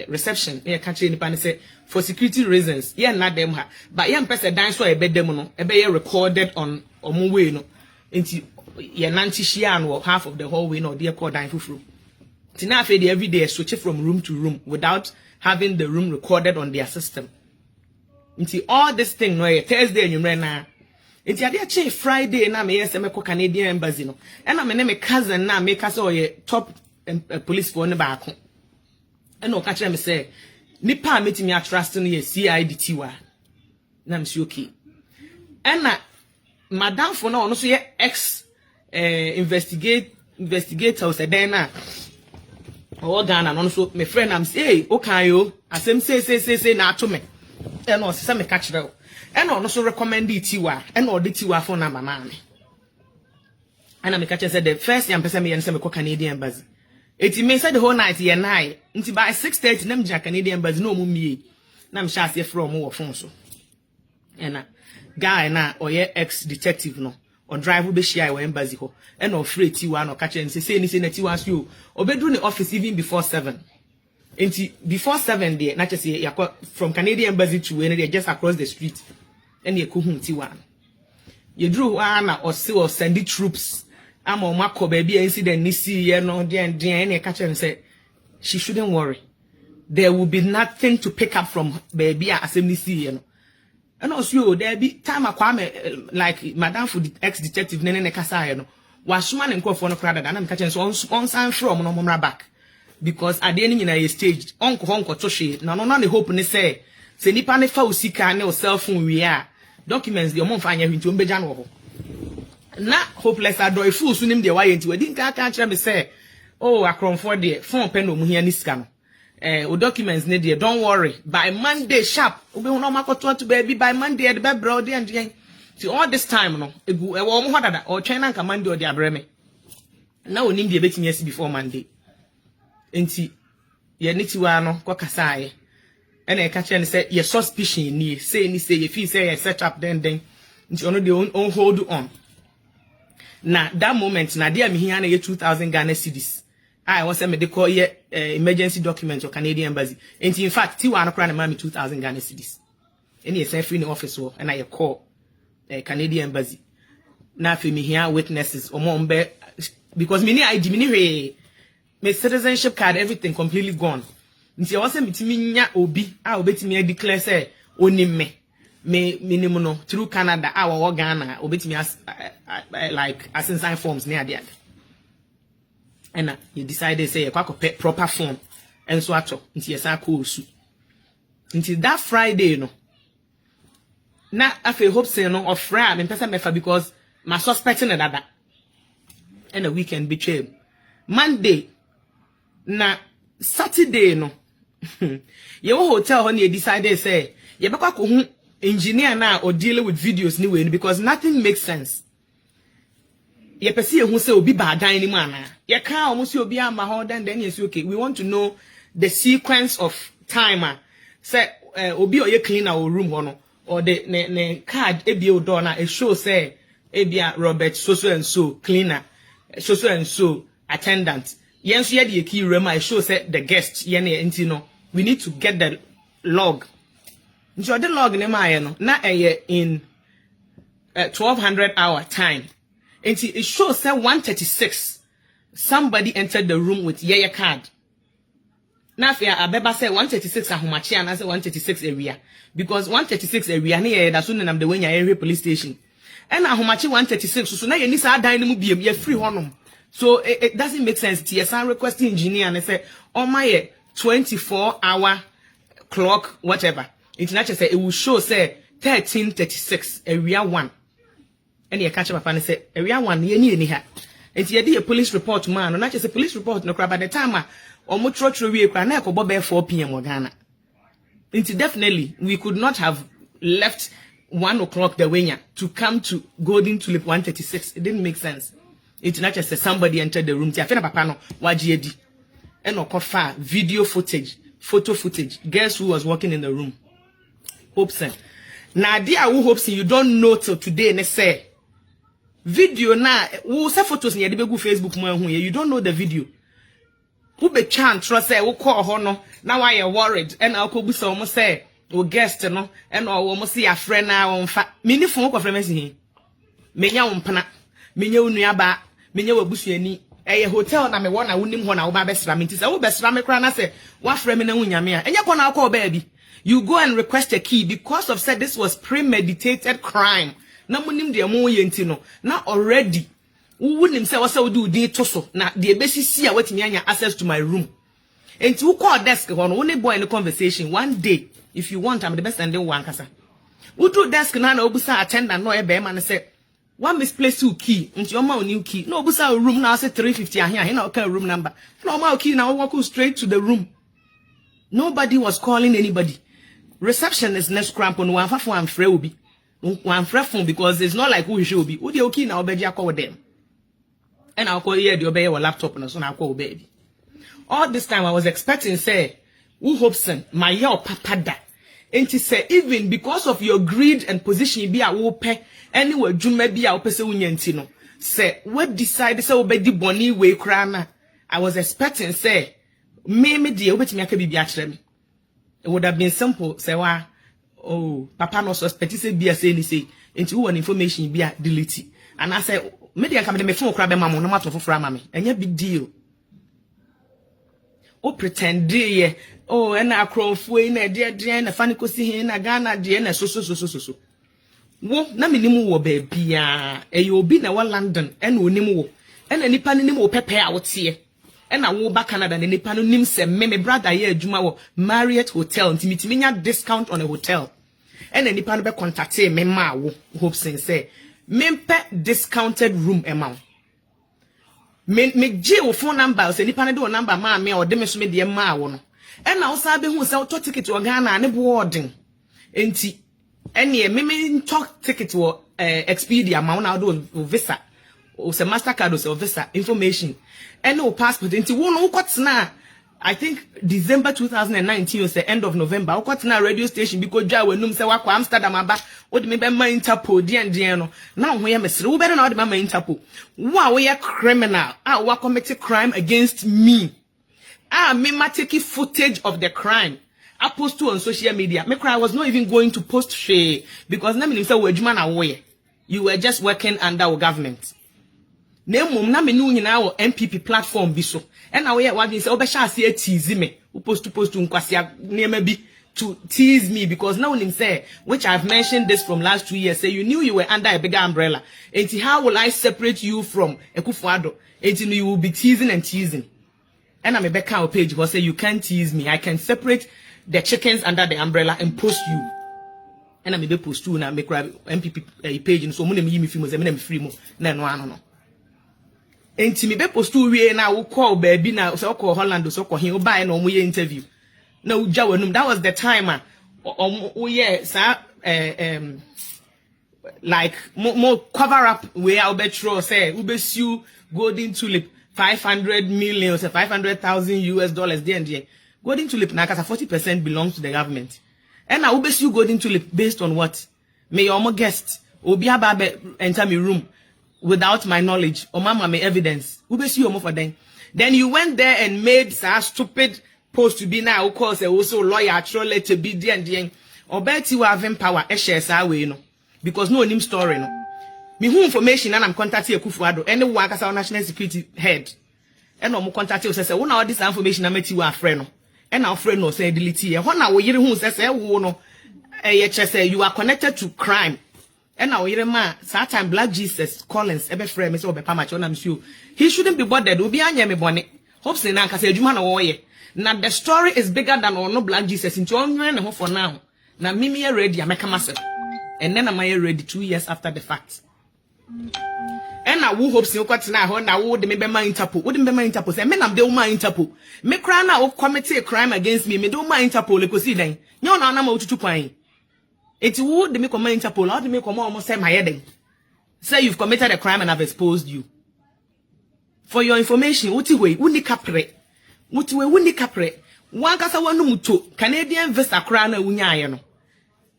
reception ye ka kire nipa ne say for security reasons ye na dem ha but ye mpese dan so e be dem no e be ye recorded on omo way no enti ye nanti shia no half of the hallway no dey call dan fufuru tina afi dey every day switch from room to room without having the room recorded on their system enti all this thing no ye Thursday enyumre na Enti ade ache Friday na me yese me ko Canadian embassy no. E na me ne me cousin na me ka say oye top police for ne ba ko. E na o ka kire me say nipa metimi trust no ye CIDT wa. Na me say okay. E na madam for na ono so ye ex investigator say den na o Ghana no so me friend am say o kan yo asem say na ato me. E na o say me ka kire o. And also recommend it tiwa and or the tiwa for na mama me. And I make said the first young person me and some Canadian embassy. It may say the whole night here night until by 6:30 them Canadian embassy no mummy. Na me shall say from more phone so. And guy na or ye ex detective no or drive be share our embassy ho and or free tiwa no catch and say ni tiwa so obedu the office even before 7. Before 7 there, not just say from Canadian embassy to where they just across the street. And you couldn't see one. You drew one or send the troops. I'm on Marco baby incident nisi ye no and catch and say she shouldn't worry. There will be nothing to pick up from baby assembly see you. And also there be time akwame like madam for the ex detective nene kasa no. Was man and for no crowd and I'm catching so on sign from no more back. Because at the end in a stage, uncle Toshi, no the hope ne say nipa ne fa usika ne o cell phone we are documents the omon fanya hintu mbeja no ho na hopeless Addo ifu su nim de why enti we din ka kire me say oh akronfo de phone pen no mu hia ni sika no o documents ne de don't worry by Monday sharp obi hu no makoto to baby by Monday de be bro de and see all this time no egu e wo mo hodada o twen na nka Monday o de abreme na onim de betimi asi before Monday enti ye nitiwa no kwa kasaye and I catch and say your suspicion ni say you feel say you set up then nti ono de on hold on na that moment na dia me hia na ye 2000 Ghana cedis I was say me de call ye emergency document or Canadian embassy nti in fact ti wa no kra na ma me 2000 Ghana cedis any say free in the office wo and I call Canadian embassy na fi me hia witnesses omo mbe because me ni ID me ni hwe my citizenship card everything completely gone. Nti I was metimi nya obi a obetimi declare say onim me minimum no through Canada a wo Ghana obetimi like assign forms near there. And you decided say you kwakọ proper form and so ato nti yesa ko osu. Nti that Friday no na afi hope say no of fra me pesa mefa because my suspecting that and a weekend betray Monday na Saturday no ye wo hotel ho na ye decided say ye bekwa ko hu engineer na or deal with videos ni we because nothing makes sense. Ye pese ye hu say obi ba dan ni mu ana ye kan omo say obi ama ho then you say okay we want to know the sequence of timer say obi oye clean our room ho no or the ne card ebi o door na e show say ebia Robert so and so cleaner so and so attendant yenso ye the key room I show say the guest ye na enti no we need to get the log nso the log ne ma ye no na in 1200 hour time enti it shows say 136 somebody entered the room with ye card na afia abeba say 136 ahomachi and say 136 area because 136 area na ye da so nam the wenya area police station and ahomachi 136 so na ye ni sa dan mu biem ye free honum. So it doesn't make sense. TSN requesting engineer and they say, oh my 24-hour clock, whatever. International say it will show say 1336 area 1. And you catch up and say area 1 ye ha. And you did a police report man, or not just a police report no crap by the time or much we can na 4 p.m. Ghana. And definitely we could not have left 1 o'clock the way to come to Golden Tulip 136. It didn't make sense. It's not just somebody entered the room. Tiafena papa no wajiedi. Eno kofa video footage, photo footage. Guess who was walking in the room? Hopesen. Na dia who hopes you don't know till today ne say. Video na who say photos ni yede begu Facebook mo hu you don't know the video. Who be chan trust say wo call ho no na why you worried and akobusa omo say wo guest no and o wo say afre na wo mfa. Mini fon ko frɛ mesi. Menya wo mpana. Menya onua ba menya wabusuani hotel na me wona wonim ho na wo ba besra me ntisa wo besra me kra na say wa frɛ me na wunyame a enya kɔ na you go and request a key because of said this was premeditated crime na munim de mo ye nti no na already wunim say wasa wudi din to so na de ebesisi a watimi anya access to my room enti wo call desk ho no wo ne boy in the conversation one day if you want I'm the best ending one kasa wo do desk na obusa attendant no e be ma ne say one misplaced your key nti o ma o new key no obusa room na say 350 ahe na o ka room number no ma o key na walk straight to the room. Nobody was calling anybody. Receptionist next cramp on one for one free will be one phone because it's not like who should be. Would you okay now be call them? And I'll call here the obey your laptop and so I'll call baby. All this time I was expecting say who hopes my your papa da. And to say even because of your greed and position be a wope anywhere jume be a pese unyentino. Say what decided say obedi boni we krana. I was expecting say me dear obetimi aka bibia kire me. It would have been simple say wa oh papa no suspect say bia say ni say enti wo want information bia delete and I say me dey come dey me phone kra be mamo no mato foforo ama me enya big deal o pretend ye oh na akrofo e na de na fani kosi hin na Ghana de na so wo na me nimu wo ba bia e ye obi na wa London e na onimu wo e na nipa ni nimu wo pepe a wo tie and I wo back Canada and nipa no nim se me brother here adwuma wo Marriott Hotel ntimitimi nya discount on a hotel and nipa no be contact me ma wo hope say mempe discounted room amount me je wo phone number say nipa no de wo number ma me o de me so me de ma wo no and na wo sa be hu say to ticket wo Ghana ne boarding enti ene me talk ticket wo Expedia ma wo na do visa o se Mastercard o se visa information and no passport into one na I think December 2019 was the end of November na radio station because ja wenum se wakwa Amsterdam aba o de me be man Interpol den no na ho ye mesre wo be na o de man Interpol wo we criminal wa commit crime against me me ma take footage of the crime I post to on social media me cry I was not even going to post share because na me say wo adwuma na wo ye you were just working under our government. Nemum na me nu nyina wo MPP platform bi so e na wo ye wadin say obesha ase tease me wo post nkwasia nema bi to tease me because now him say which I've mentioned this from last 2 years say you knew you were under a bigger umbrella enti how will I separate you from Ekufuado enti you will be teasing and teasing and I me back our page was say you can't tease me I can separate the chickens under the umbrella and post you and I me be post you na make MPP page so mo na me yi me free mo say me na me free mo na no ano no enti me be postu wie na wo call baby na so call Holland so call hin wo buy na omo ye interview na uja wanum that was the time oh yeah sa like more cover up where I bet sure say we be sue Golden Tulip 500 million or 500,000 US dollars there Golden Tulip na kasa 40% belongs to the government and now we be sue Golden Tulip based on what may your omo guest obi aba enter me room without my knowledge or mama me evidence who be see you for then you went there and made such stupid post to be now cause also lawyer troll to be there or bet you having power e share sa we no because no nim story no me who information and I'm contacting Ekufuado anyone kasa national security head and no mo contact you say wo na all this information na meti wa friend no and our friend no say delete e ho na wo yire hu say wo no ye say you are connected to crime. And now you're ma that time Black Jesus Collins ebe frame me say obepa match on am sure he shouldn't be bothered obi anya me bone hopes na nka say adwuma na wo ye na the story is bigger than no Black Jesus into onwe ne ho for now na mimi ye ready ameka myself and then am I ready 2 years after the fact and now who hopes you kwat na ho na wo de me be ma Interpol wo de me be ma Interpol say me nam de wo ma Interpol me cry na wo commit a crime against me de wo ma Interpol le kosi den nyo na ma otutu kwan. It's who the me come Interpol, how do me come almost say my heading? Say you've committed a crime and I've exposed you. For your information, what way, wouldn't capre? What way, wouldn't capre? One cassa one muto, Canadian visa crana unyano.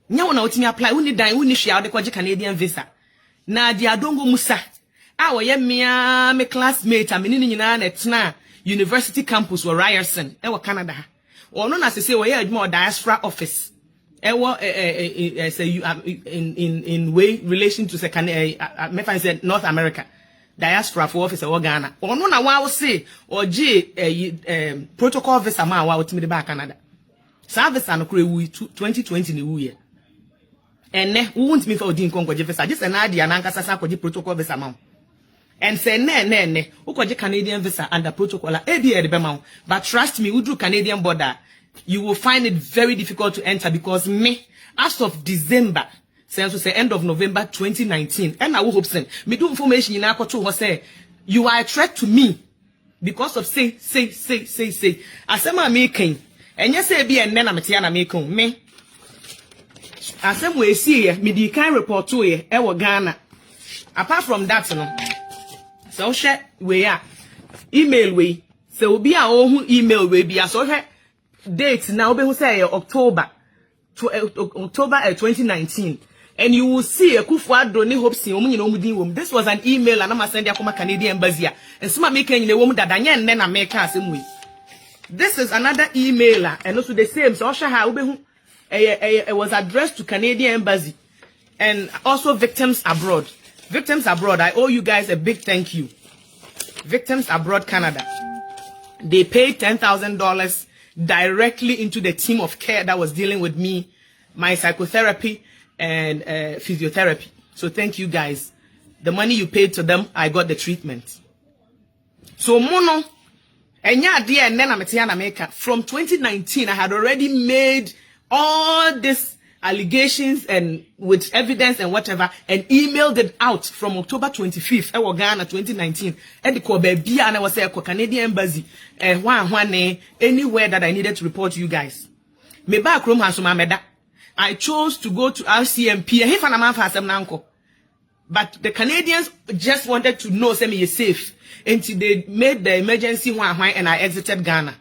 Now, no, to me apply, wouldn't die, wouldn't share the Canadian visa. Na dia dongo musa. Our me classmate, I'm in na University campus or Ryerson, Canada. Or no, as I say, we're more diaspora office. In way relation to say North America diaspora for office or Ghana or no na wa say or protocol visa ma wa ultimate back Canada service and 2020 ni wuye and ne won't me for Odin Congo visa. Just an idea and Anka Sasako protocol visa mount. And say ne ukoje Canadian visa under protocol but trust me, we do Canadian border, you will find it very difficult to enter because me as of December since say end of November 2019 and I will hope send me do information in our say you are a threat to me because of say asema making and yes say be and then I'm making me asem we see me di kan report to e Ghana. Apart from that no so share we are email we so obi a ohun email we bi so hwe date now obi hu say October 2019 and you will see Akufo-Addo ni hopes omu nyina omu din wom. This was an email and I'm send akoma Canadian embassy and some make nyina wom dadanye nne na make asem we. This is another emailer and also the same so share ha obi hu it was addressed to Canadian embassy and also victims abroad. Victims abroad, I owe you guys a big thank you. Victims abroad Canada. They paid $10,000 directly into the team of care that was dealing with me, my psychotherapy and physiotherapy. So thank you guys. The money you paid to them, I got the treatment. So mono, and yeah, dear, and then I'm from 2019, I had already made all this allegations and with evidence and whatever and emailed it out from October 25th Ghana 2019 and the Kobe and I was a Canadian embassy anywhere that I needed to report to you guys. Me back room has I chose to go to RCMP but the Canadians just wanted to know say me is safe until they made the emergency and I exited Ghana.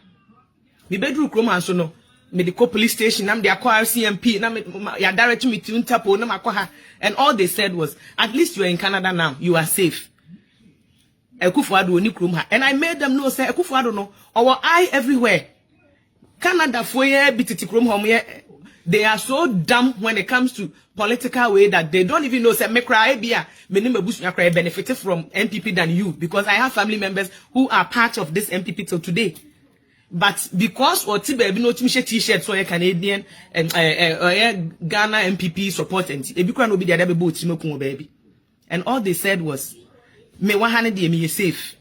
Me bedroom room has no medical police station, nam they acquire CMP, nam ya direct me to Interpol, nam akwaha, and all they said was, at least you are in Canada now, you are safe. Akufo-Addo ni krum ha, and I made them know say Akufo-Addo no, our eye everywhere. Canada for ye bititi krum home ye, they are so dumb when it comes to political way that they don't even know say me cry bia, me nimbe bush me cry benefited from MPP than you because I have family members who are part of this MPP till today. But because or baby no t-shirt so Canadian and Ghana MPP support and no be the other baby. And all they said was me 100 me safe.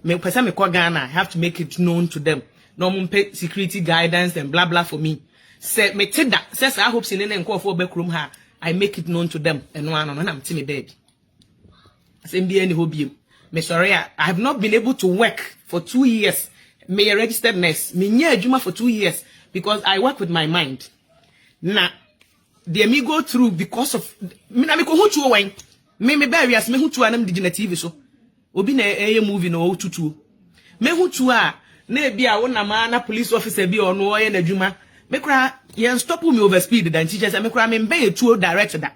Me person me call Ghana, I have to make it known to them. No pay security guidance and blah blah for me. Say me take that says I hope sin and call for back room her. I make it known to them and one on I'm me baby. Same be any hobby. Me sorry, I have not been able to work for 2 years. Me a registered nurse. Me nye adwuma for 2 years because I work with my mind. Na the me go through because of me na me ko hutu wen. Me barriers me hutu anam di na TV so. Obi na movie no tutu. Me hutu a na bi a wona ma na police officer bi ono oye na adwuma. Me kra ye stop me over speed than teachers me kra me be a tour director da.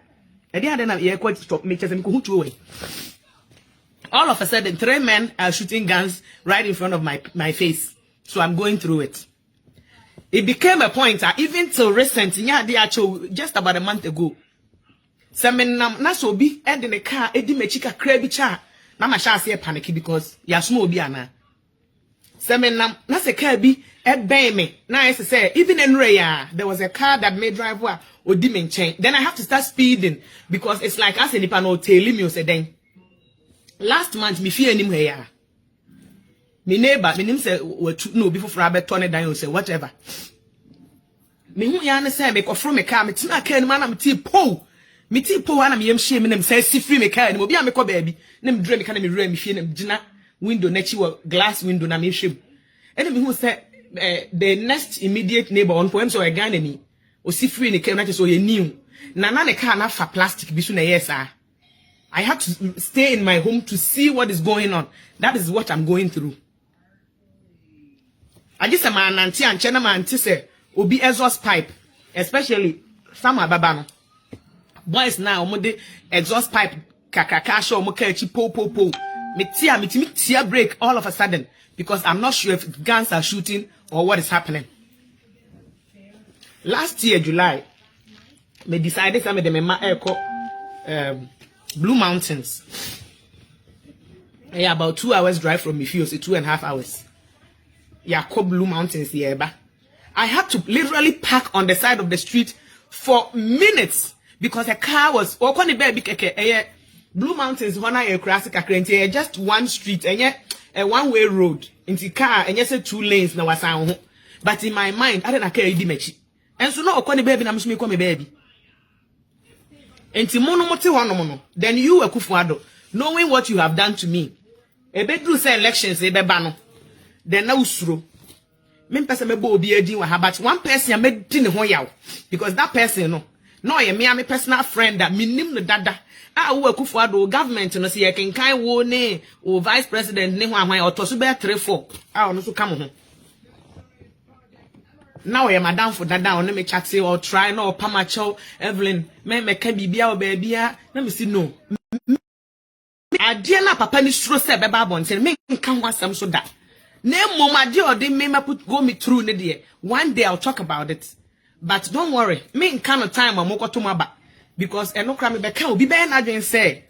E dey ade na ye ko stop me chese me ko hutu wen. All of a sudden, 3 men are shooting guns right in front of my face. So I'm going through it. It became a point, even till recent, just about a month ago. Semen na so bi end in the car, edi me chika krebi cha. Na ma sha say panic because ya sumo obi ana. Semen na se car bi e ben me. Na I say even in Raya, there was a car that made driver odi me nchen. Then I have to start speeding because it's like as nipa no tell me o say then. Last month, me fear him here. Me neighbor, me name say no before for abe turn it down say whatever. Me hu ya na say me kofro me car me tina car ni man me ti po ana me yam shame me nem say si free me car ni obi a me ko baabi na me dre me car na me rura me fie na me gina window na chi wo glass window na me hwem. And me hu say the next immediate neighbor on poem so a Ghana ni o si free ni car na so ye new na ne car na fa plastic bi so na yes ah. I have to stay in my home to see what is going on. That is what I'm going through. I just am an auntie and chena man say obi exhaust pipe, especially some ababano. Boys now the exhaust pipe kakaka show mo kachi po. Me tia break all of a sudden because I'm not sure if guns are shooting or what is happening. Last year July, me decided some of them Blue Mountains. Yeah, about 2 hours drive from me, so 2.5 hours. Yeah, Blue Mountains, yeah, I had to literally park on the side of the street for minutes because a car was okoni baby keke Blue Mountains one I classic akrenti just one street and yet a one-way road into car and yes 2 lanes na wasan. But in my mind I don't care di mechi. And so no okoni baby na msumi kwa me baby. Enti mono mote wano then you Akufo-Addo knowing what you have done to me. Ebedru say elections ebeba no. Then na usuro. Me person me bo obi edin wa ha but one person ya medi ne ho yaw because that person no ye me personal friend that minim no dada wo Akufo-Addo government no say ye kenkan wo ne o vice president ne ho ahwan otoso be 3-4 ono so kam ho now ye madam for dada on me chat say or try no pamacho Evelyn me ka bibia o ba bia na me si no ade na papa ni suro se be ba bonten me nkan ho asam so da name mama de or dey me put go me through ne there one day I'll talk about it. But don't worry, me in kind of time I'm to my because eno kra me be kan obi be na dwen say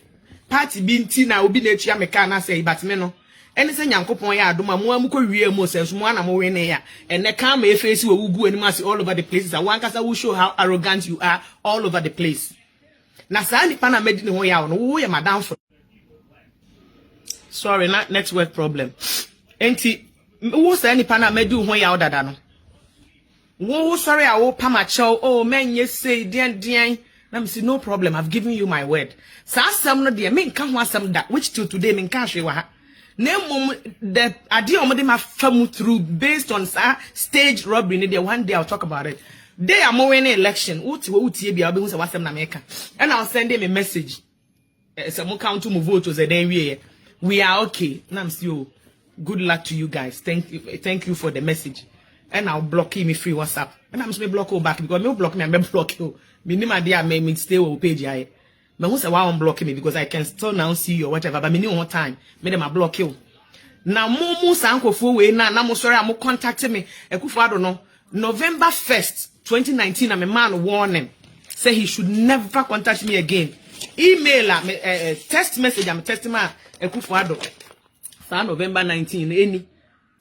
party bi nti na obi na etua me kan na say but me no ene say Nyankopon ya adoma mo am ko wie mo sense mo na mo we ne ya ene kan ma efesi we wugu anim as all over the places and one kasa will show how arrogant you are all over the place. Na sa ni pa na medi ne ho ya no wo ye madam for sorry not network problem. Enti wo sa ni pa na medi ho ya odada no. Wo sorry I will pamacho oh man yes say den let me see no problem I've given you my word sa asem no de me nka ho asem that which till today me nka hwe wa ha na mum the ade omode ma famu through based on stage robbery ne de one day I'll talk about it day am winning election utie bia obi hu se wasem na me ka and I'll send him a message some count to vote to the day we are okay na am see oh good luck to you guys thank you for the message. And I'll block him free WhatsApp. And I'm supposed to block you back because me block me and me block you. Me name idea me stay on page I. Me who say why I'm blocking me because I can still now see you or whatever. But me need one time. Me dem I block you. Now mo sankofo we na mo sorry am contact me. Akufo-Addo no November 1st, 2019. I'm a man warning. Say he should never contact me again. Email text message. I'm texting my Akufo-Addo. So November 19 any.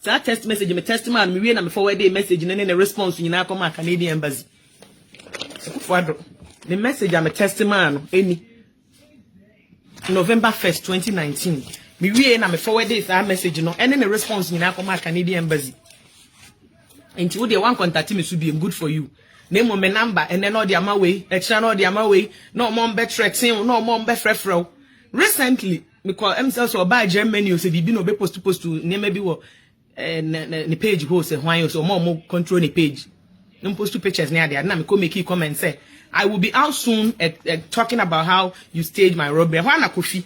So that text message, my testimony, me we na me forward a message, and then the response you na come at Canadian embassy. The message I'm a testimony any November 1st, 2019. Me we na me forward this message, and then the response you na come at Canadian embassy. And you the one contact me should be good for you. Name my number, and then all the ama way, extra all the ama way, no more betraying, no more referral. Recently, because I'm so buy Germany, you say be no be post to name maybe what. The page go say why so more control the page. No post two pictures near there. Now me come make comment say I will be out soon at talking about how you staged my robbery. Why na Kofi?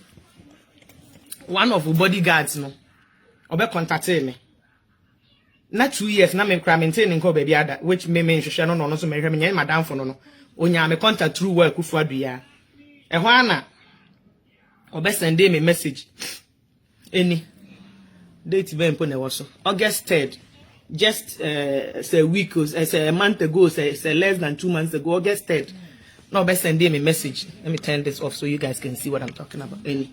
One of the bodyguards no. Obe contact me. Not 2 years na me cry maintaining ko baby ada which me nhwehwe no so me hwe me madam for no. Onya me contact through work Akufo-Addo ya. Why na obe send me message. Any date ben put was August 3rd, just say a week or say a month ago, say less than 2 months ago, August 3rd. No, best send them a message. Let me turn this off so you guys can see what I'm talking about. Any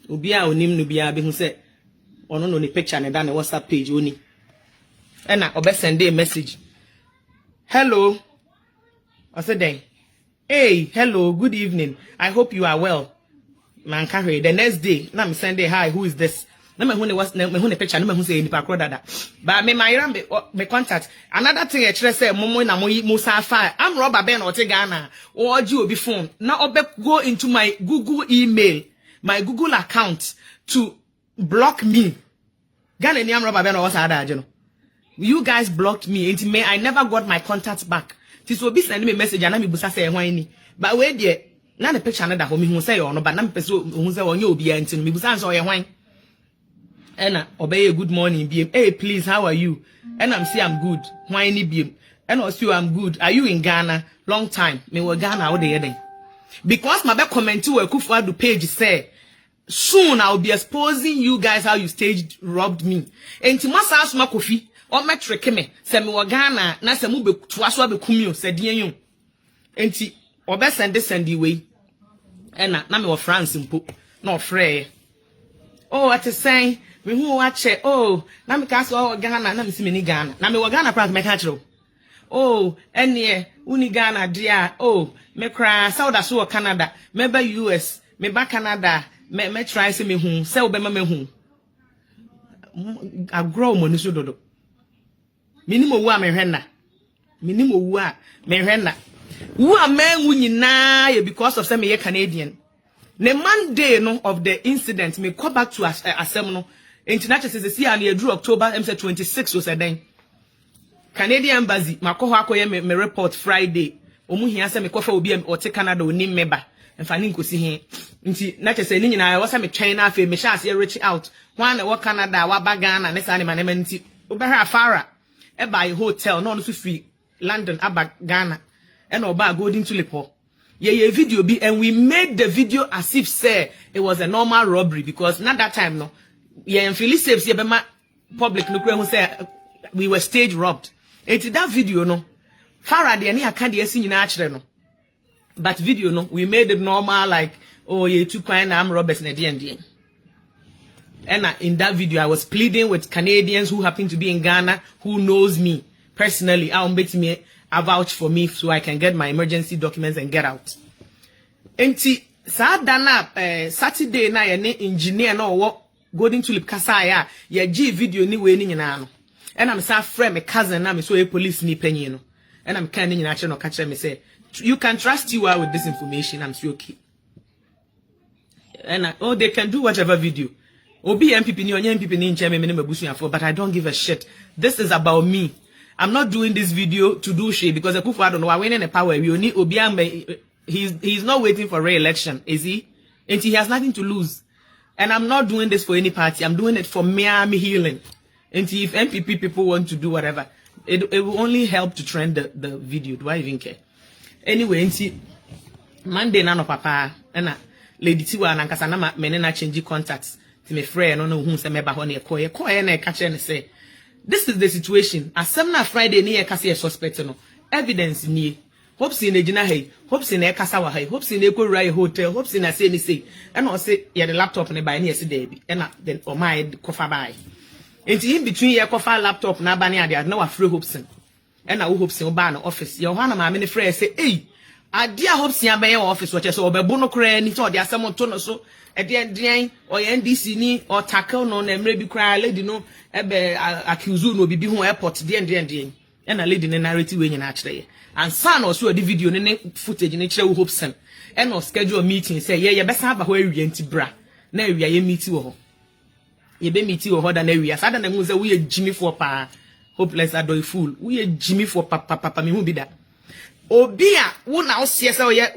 Ubia onim nubia be who say ono no ni picture and down the WhatsApp page oni. And I best send a message. Hello. I said then, hey, hello, good evening. I hope you are well. Man carry the next day na me send hi who is this na me hu ne picture na me hu say nipa kro dada but me my contact another thing e kire say mo na mo sa file am robber ben o te Ghana o ji obi phone na obe go into my Google email my Google account to block me Ghana ni am robber ben o was ada no you guys blocked me into me I never got my contact back this obi send me message and me busa say hwan ni but we there na the picture na da ho me hu say ono but na me pese hu say onye obi anti no me busa say hwan ena obey good morning biem hey please how are you and I'm say I'm good hwan ni biem and also I'm good are you in Ghana long time me we Ghana wo dey den because my be comment to Akufo-Addo page say soon I'll be exposing you guys how you staged robbed me enti masa asuma Kofi o metric me say me we Ghana na say mu be toaso be kumi o say den yun enti obe send way ena na me wo France mpo na ofre oh what is saying me hu watch oh na me ka so Ghana na me si me ni Ghana na me wo Ghana pra me ka chiro oh ene uni Ghana dia oh me cry South Africa Canada me ba US me ba Canada me try say me hu say obema me hu agro mo ni so dodo minimo wu a me hwenna minimo wu a me hwenna wu a man wu nyina because of say me Canadian. The Monday no of the incident me go back to asem no international says see and drew October 26 was a then Canadian embassy makoho akoye me report Friday omu hia say me kofa obi o te Canada oni member emfa ni nkosi he nti na che say ni nyina wo say me twɛn na afa me sha ase reach out one na wo Canada wa ba Ghana ne sa ne ma nti obehra afara e buy hotel no so free London aba Ghana e na oba golden tulip ho ye video be and we made the video as if say it was a normal robbery because not that time no yeah and feel safe see be public no kure say we were stage robbed. It's that video no Faraday any aka de esi nyina akere no but video no we made it normal like oh you two kind am robbers na de and in that video I was pleading with Canadians who happen to be in Ghana who knows me personally I bet me vouch for me so I can get my emergency documents and get out. Enti Saturday Saturday na ye engineer no wo golden tulip kasa ya ye G video ni we ni nyina no. And I'm say friend my cousin na me so a police ni panyin no. And I'm kind nyina che no ka kire me say you can trust you with this information I'm so okay. And oh they can do whatever video. Obi MPP ni onye MPP ni nche me me mabusu afo but I don't give a shit. This is about me. I'm not doing this video to do shit because the people I don't know are winning the power. We only Obiang he's not waiting for re-election, is he? And he has nothing to lose. And I'm not doing this for any party. I'm doing it for me healing. And if MPP people want to do whatever, it will only help to trend the video. Do I even care? Anyway, and see Monday nano papa and lady Tiwa and Kasana menena change contacts to me friend no who say me ba ho na ekoye na catch and say this is the situation. Asem na Friday ni e kasa suspect no. Evidence ni. Hopes in ejina hey. Hopes in e kasa wa hey. Hopes in e ko rai hotel. Hopes in say ni say. And o say ye the laptop ne buy ni yesterday bi. And then o my kofa buy. Enti in between ye kofa laptop na ba ni ade na wa free hopes in. And na wo hopes in ba na office. Ye ho na ma me ne free say hey. Ade a hopes in ba ye office wo che so obebu no kra ni so de asem to no so. Edian or NDC ni or tackle no na mre bi kra lady no ebe accuse no bibi ho airport de and a lady narrative we nyina akere and son also the video ne footage ni kire wo Hopson and no schedule meeting say ye be san ba ho awia nti bra na awia ye meet wo ho ye be meet wo ho da na awia sada na mu say we Jimmy for pa hopeless Addo fool we Jimmy for papa me hu bi da obi a wo na wo se say ye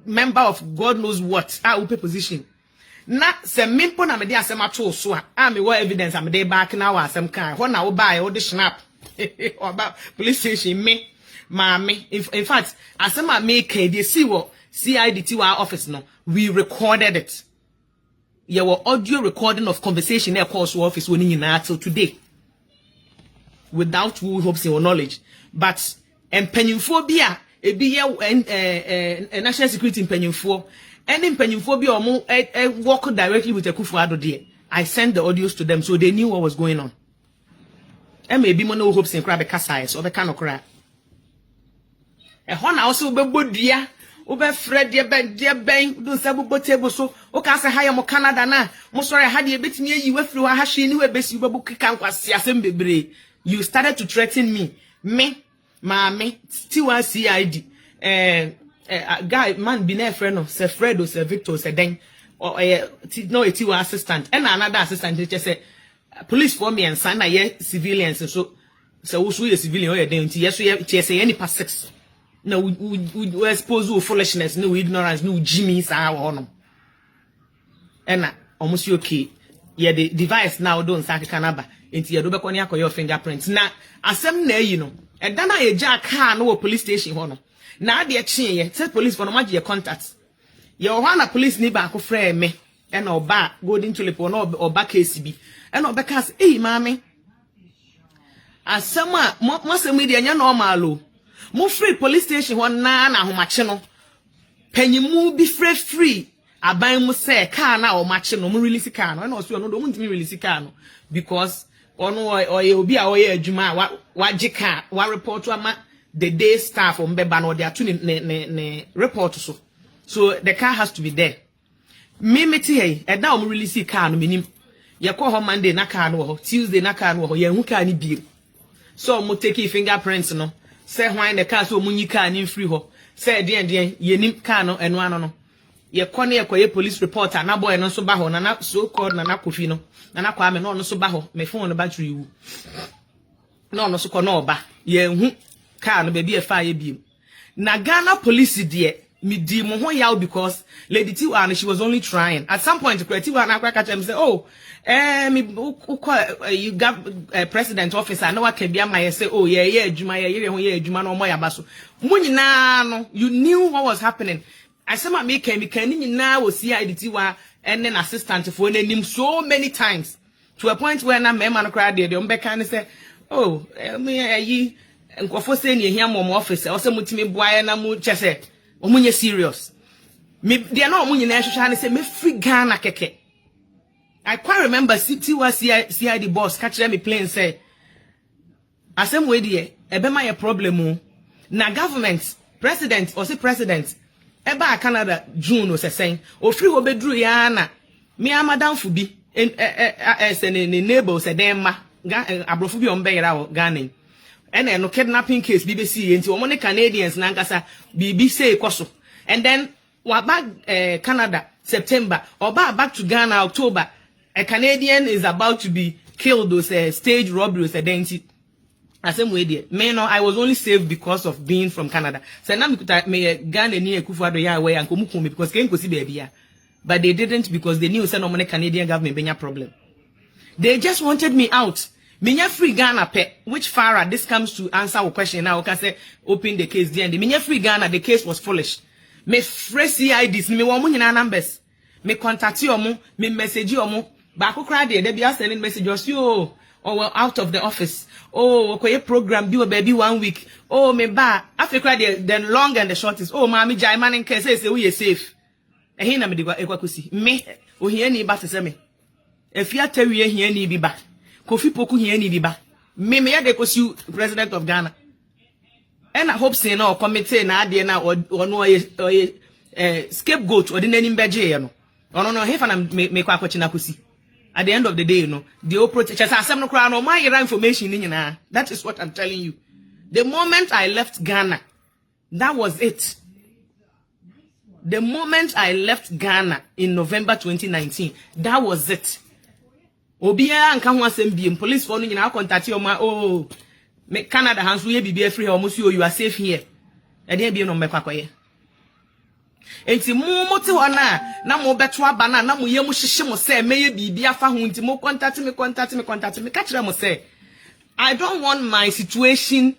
member of God knows what upe position na se mimpo na me de asem ato so a me wa evidence am de back na wa asem kan ho na wo buy wo de snap oba police station me in fact asem a me ka de see wo CIDT wa office no we recorded it ye were audio recording of conversation e call so office woni nyina till today without who hopes in knowledge but empanyimfo bi a ebi ye national security empanyimfo any empanyimfo bi omo work directly with Akufo-Addo there I sent the audios to them so they knew what was going on and maybe mo no hopes in kra be kasa so be kan okra e ho na also be bodua wo be fred ye ben do sabubo table so o ka say haya mo Canada na mo sorry ha de betimi ayi wafiri wa ha hwe ni we besi bebu kika nkwase asem bebre you started to threaten me Mami, Tiwa CID, guy, man, be near friend of Sir Fred or Sir Victor, Sir Den, or no, a Tiwa assistant, and another assistant, just say, police for me and sign a civilians, and so we a civilian, or yes, we say any past 6. No, we expose you foolishness, no ignorance, no Jimmy's our honor. And almost okay. Yeah, the device now don't say canaba into your dobekonia your fingerprints. Now, asem na you know. And then I jack car no police station hono. Now they change said police for no match your contacts. Your one police ni back friend me and or back golden tulip or back KCB. And or because hey mommy. Asema mo se media nya normal. Mo free police station ho na ahomache no. Panyimu be free. Aban mu say car na o match no mo release car no na so no do mo ntimi release car no because ono oye obi a oye adwuma wa jika wa report ama the day staff or mbeba no they are to ne report so the car has to be there. Me meti hey e da o release car no menim ye call her Monday na car no Tuesday na car no ye hu car ni bi so mo take fingerprints no say hwan the car so mo nyi car ni free ho say den ye nim car no eno ano no ye kɔ ne ye kɔ ye police reporter na boy no so ba ho na so called na Kofi no na kwa me no so ba ho me phone no battery wu no so kɔ no ba ye hu car no baby e fa ye bi na Ghana police de me di mo ho yaw because Lady Tiwa she was only trying at some point Tiwa na catch him say oh you got president officer no can be my say oh yeah adwuma yeah ho yeah adwuma no mo ya ba so mo nyina no you knew what was happening. I said me can nyina wo see Tiwa and then assistant for nanim so many times to a point where na me man cry there the mbeka and say oh me nkofo say ne hia mo officer o say mutimi boaye na mu chese omunye serious me they na omunye na hwehwa ne say me free Ghana keke. I quite remember Tiwa CID boss catch me playing say asem we dey ebema ye problem na government president or say president eba Canada June o say saying o free ho bedru ya na me amadam fu bi ne neighbor say dem ma abrofo bi on be yera o Ghana and no kidnapping case BBC enti omo ne Canadians na nkasa bibi say koso and then wa back Canada September or back to Ghana October a Canadian is about to be killed those stage robberies identity asem we there me no I was only saved because of being from Canada so na me Ghana ni Akufo-Addo ya we ankomukum me because ken kosi baby ya but they didn't because they knew say no money Canadian government benya problem they just wanted me out. Minya free Ghana pe, which Farah, this comes to answer our question now. Okay, say open the case there. Minya free Ghana, the case was foolish. Me fresh CIDs, me wamu nyina numbers. Me contact you omo, me message you omo. Bako cry there, they be sending messages you or well out of the office. Oh, okay, program do a baby 1 week. Oh, me ba. After cry there, then long and the short is oh, mommy jai man in case say we are safe. Ehina me digwa ekwakusi. Me, o here ni ba se me. If you tell we here ni bi ba. Kofi Poku here ni biba. Me ya de kosi president of Ghana. And I hope say no committee na ade na or no scapegoat or the name beje no. No hefa na me kwa kwachi na kosi. At the end of the day, the whole protest asem no kra no my information ni nyina. That is what I'm telling you. The moment I left Ghana, that was it. The moment I left Ghana in November 2019, that was it. Obia anka ho asem biem police for no nyina contact you ma oh me Canada hands we bibia free almost you are safe here e dey biem no me kwakoye enti mo te ho na mo beto aba na mo ye mo hyehye mo say meye bibia fa ho enti mo contact me ka kire mo say I don't want my situation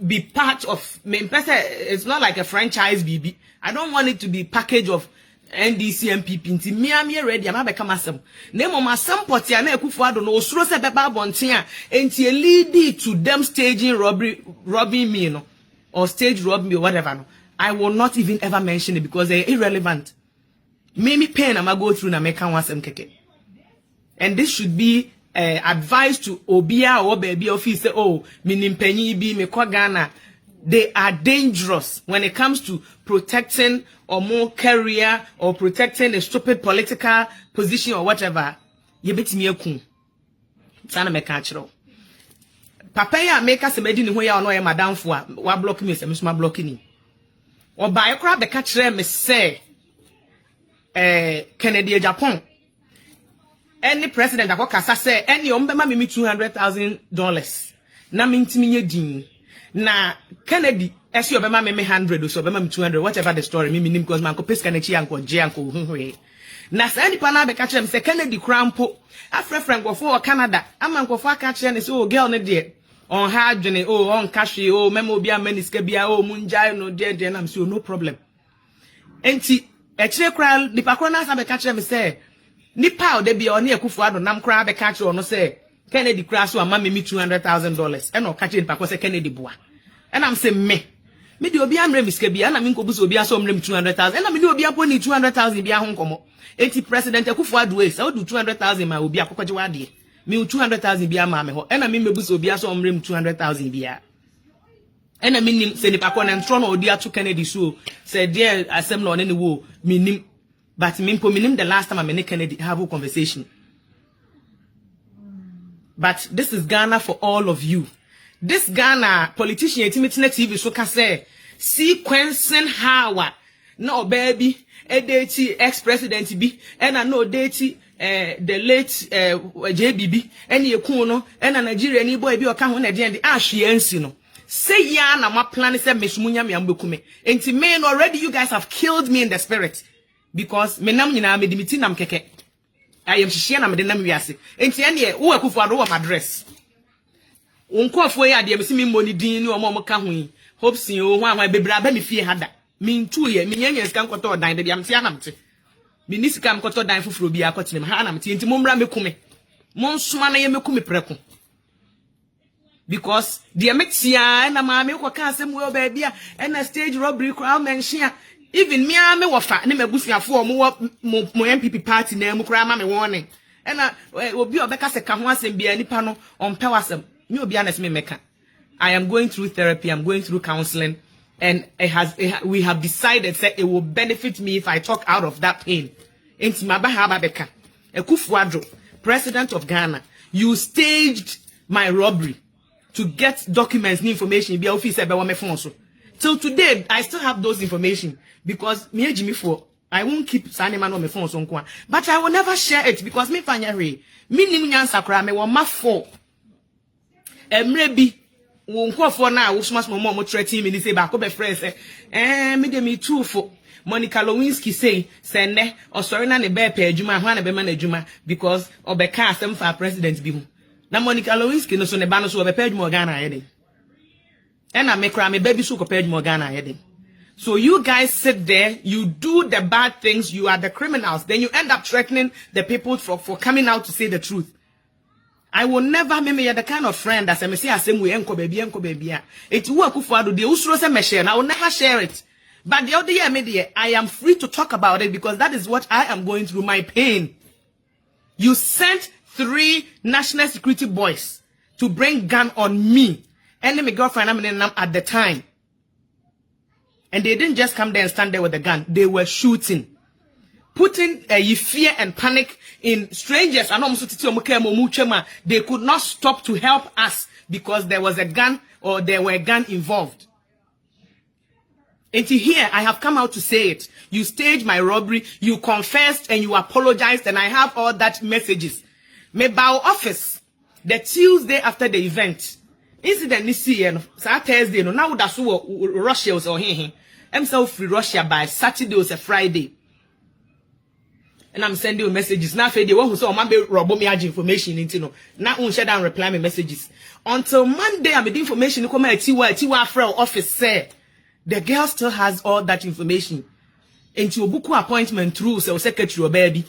be part of me person. It's not like a franchise BB. I don't want it to be package of NDC MPP nti me ready am abeka masem na mo masem potia na Akufo-Addo no osuro se beba bonten a enti e lead to them staging robbing me no or stage rob me or whatever no I will not even ever mention it because they're irrelevant. Me pain am go through na me kan wasem keke. And this should be advice to Obia or baby office say oh me nimpanyi bi me kwa Ghana. They are dangerous when it comes to protecting or more career or protecting a stupid political position or whatever. You bet me a coon. Sana me catchero. Papa ya make us a medin who ya no madam for what blocking me, some blocking. Or by a crab the catcher me say Kennedy Japan. Any president that got say any umbema me $200,000. Na mintimi din. Na Kennedy esi obema me 100 so obema me 200 whatever the story me nim because man ko peska na chi anko je anko hwe na sa nipa na be ka kire me se Kennedy krampo afrefren go for Canada ama nko for aka kire ne se o girl ne de on ha adwene o on kahwe o memo obi amani ska bia o munjai no de na me se no problem enti e kire kra nipa kra na sa be ka kire me se nipa o de bia o ne Akufo-Addo nam kra be ka kire no se Kennedy crash so mama me $200,000 and no catch it because Kennedy boa and I'm say me the obi amre miska bia na me nko buso obi aso mrem $200,000 and na me the obi aponi $200,000 bia ho nkomo enti president Akufo-Addo say do $200,000 ma obi akokwaje wade me $200,000 bia ma me ho and na me buso obi aso mrem $200,000 bia And I mean, say, if I can and tron or dear to Kennedy, so said, dear, I said, no, any woe, meaning, but minim the last time I made Kennedy have a conversation. But this is Ghana for all of you. This Ghana politician, TV, so can say, sequencing how, no baby, a deity ex-president be, and I know deity, the late JBB, any Kuno, and a Nigerian boy be a count at the end, you know. Say ya na my plan is Miss Munya Miambukume. And to me already you guys have killed me in the spirit. Because menam yina me dimitinam keke. I am Shishiana Medenam Yasi. And Tiania, who are for my dress. Unko for ya dear Missimi Moni Dean or Momo Kahui. Hopes you one my baby Rabbi fear had that. Mean 2 years, Minians come koto dine the Yamsianam. Minis come koto dine for Frubia Cotton Hanam Tinti Mumbra Mekume. Monsumana Yemekumi Preco. Because the Amexia and a mammy who can't say well, baby, and a stage robbery crowd mention. Even me, I'm a fat, name a bushia for more MPP party name, cram warning. And I will be a Becca once and be any panel on Pewasam. You'll be honest, me, Mecca. I am going through therapy, I'm going through counseling, and we have decided that it will benefit me if I talk out of that pain. Into my Bahaba Becca, a Kufuadro, president of Ghana, you staged my robbery. To get documents and information, be officer by my phone. So till today, I still have those information because me and Jimmy for I won't keep signing man on my phone so but I will never share it because me fanya re me nimunyan sakra me want my for maybe won ko for na wo suma mo 13 minutes say ba ko be friends me de me too for Monica Lewinsky say send or sorry na ne be pa adwuma ho na be man adwuma because obeka asem for president bi ho. Na Monica Lewinsky no so ne ba no so be page mo Ghana ayede. And I make me baby so page mo Ghana ayede. So you guys sit there, you do the bad things, you are the criminals, then you end up threatening the people for coming out to say the truth. I will never me the kind of friend that say asem we enko baby. It work for do the usro say me share. I will never share it. But the other year I am free to talk about it because that is what I am going through, my pain. You sent 3 national security boys to bring gun on me and my girlfriend at the time. And they didn't just come there and stand there with a gun. They were shooting. Putting fear and panic in strangers. They could not stop to help us because there was a gun or there were a gun involved. Until here, I have come out to say it. You staged my robbery, you confessed and you apologized, and I have all that messages. Me bow office the Tuesday after the event. Incident this year, Thursday, no, now that's what Russia was on here. I'm so free Russia by Saturday or Friday. And I'm sending you messages. Now, the one who saw my baby rob me information into no. Now, I shut down reply me messages. Until Monday, I'm the information come at Tiwa Frau office say the girl still has all that information. Into a book appointment through so secretary or baby.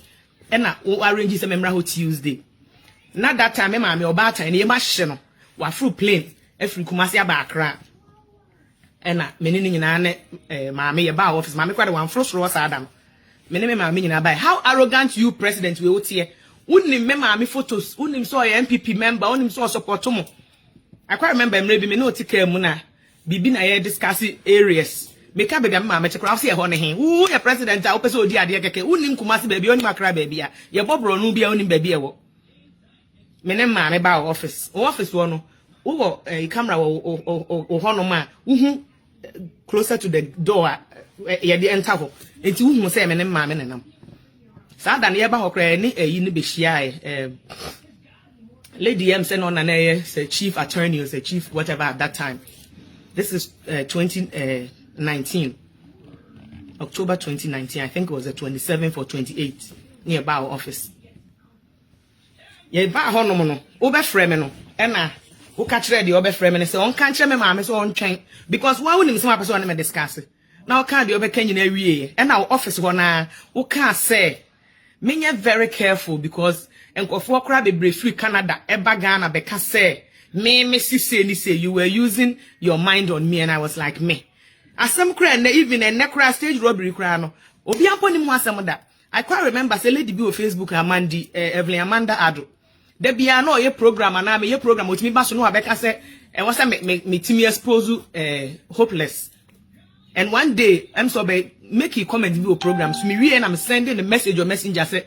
And I arrange some member Tuesday. Not that time, I'm about and a machine. Wa through plane, every Kumasi Abakra. And meaning in mammy about office, mammy quite one frost ross Adam. Many mammy in about how arrogant you, president, will here. Wouldn't him mammy photos, wouldn't him saw an MPP member, wouldn't him saw support tomo. I quite remember maybe me no take muna. Bibina here discussing areas. Make up a mamma, check out here on him. Who a president, I open so dear, wouldn't him Kumasi baby, only my cry baby. Your Bob Ronubia only baby. Mene maame ba office one wo a camera o hono ma uhu closer to the door ye dey enter ho enti uhu say mene maame nenam sa da ne ba ho kra ni ayi ni be hia lady M say no na say chief attorney or say chief whatever at that time. This is 2019 October 2019. I think it was the 27th or 28th near our office. Ye ba ho no no obefrɛ me no ɛna wo ka kyerɛ de obefrɛ me ne sɛ on ka kyerɛ me maame so on twɛn because wa wonim sɛ ma pɛ so on me discuss na wo ka de obeka nyina wie ɛna wo office ho na wo ka sɛ menye very careful because enkofo kora bebre free Canada eba Ghana beka sɛ me sise ni say you were using your mind on me, and I was like me asem kora na even en nekora stage robbery kora no obi amponi mu asem da. I quite remember say lady bi on Facebook Amanda Addo. The bia no ye program and me ye program with me ba so no abeka say And was me team expose hopeless. And one day, I'm sorry, make a comment video program. So me and I'm sending a message or messenger say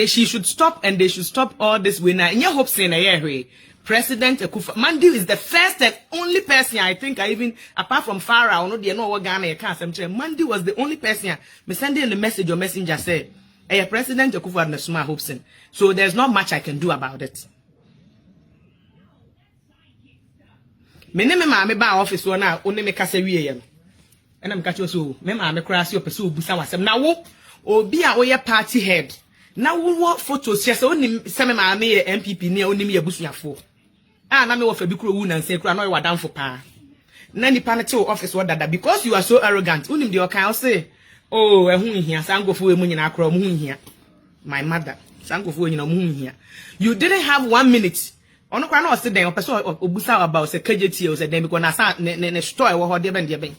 she should stop and they should stop all this winner. In your hopes in a year, President Akufa Mandi is the first and only person I think I even apart from Farah, no, they know what Ghana you can't say. Mandi was the only person me sending the message or messenger say, hey, President Akufa and the Suma Hobson. So there's not much I can do about it. Me ne me ma me ba office one na only me kasa wiye. And I'm catching so, me crash your pursue busa wasem. Now, obi a oye party head. Now, what photos, yes, only some my MPP near only me a bushia for. Ah, na me wa febikro wu and say, I know you are down for pa. Nani panel office what that because you are so arrogant. Unim the account say, oh, a moon here, sango for a moon in Accra, moon here. My mother, sango for moon here. You didn't have 1 minute. Ono kwa no sit down, person obusa about say KJT or say dem because na ne store wo hode ben de ben.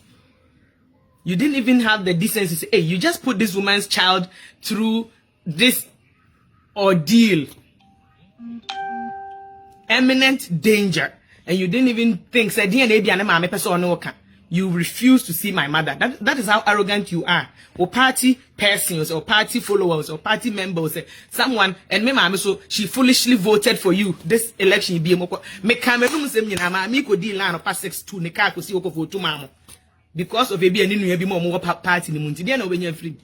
You didn't even have the decency to say, hey, you just put this woman's child through this ordeal. Imminent danger. And you didn't even think, say, you refuse to see my mother. That is how arrogant you are. Or party persons, or party followers, or party members, someone, and me so she foolishly voted for you. This election, me Cameroon say me na ma mi ko deal line of past 6-2 ne ka ko si oko vote mama. Because of a be more party in the when you're free.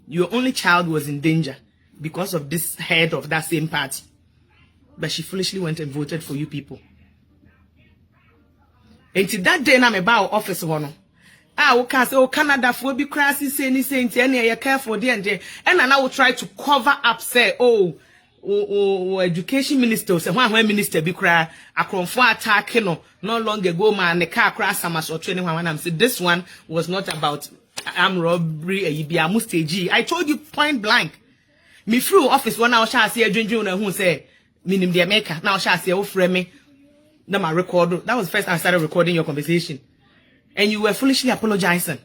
Your only child was in danger because of this head of that same party. But she foolishly went and voted for you people. And to that day, I'm about office one. We can say, oh, Canada for be crazy, say anything, any careful there and there. And I will try to cover up, say, education minister, say, when minister be cry, I come for attack, no longer go, man, the car crash, or training when I'm saying this one was not about robbery, I told you point blank. Me through office one, I shall see a ginger who say, meaning the America, now shall see, oh, frame me. Now my record, that was the first time I started recording your conversation. And you were foolishly apologizing.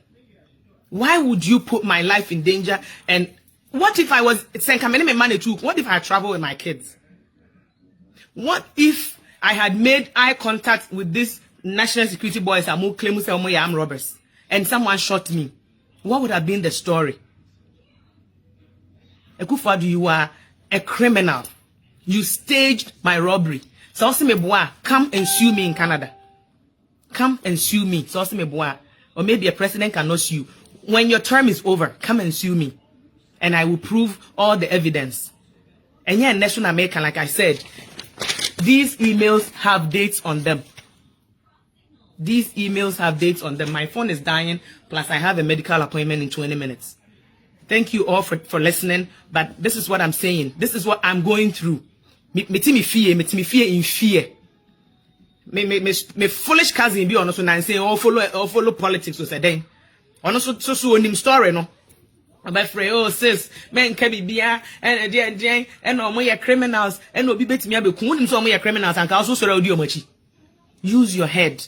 Why would you put my life in danger? And what if I was saying, what if I travel with my kids? What if I had made eye contact with these national security boys and claim armed robbers and someone shot me? What would have been the story? Ekufadu, you are a criminal. You staged my robbery. So come and sue me in Canada. Come and sue me. So or maybe a president cannot sue you. When your term is over, come and sue me. And I will prove all the evidence. And here in National American, like I said, these emails have dates on them. These emails have dates on them. My phone is dying, plus I have a medical appointment in 20 minutes. Thank you all for listening, but this is what I'm saying. This is what I'm going through. Me fear in fear. Me foolish cousin be on so na say follow politics so say then. Ono so onim story no. About free sis, men can be bia and there and no more criminals and no be betimi abeku onim so more criminals and also so audio machi. Use your head.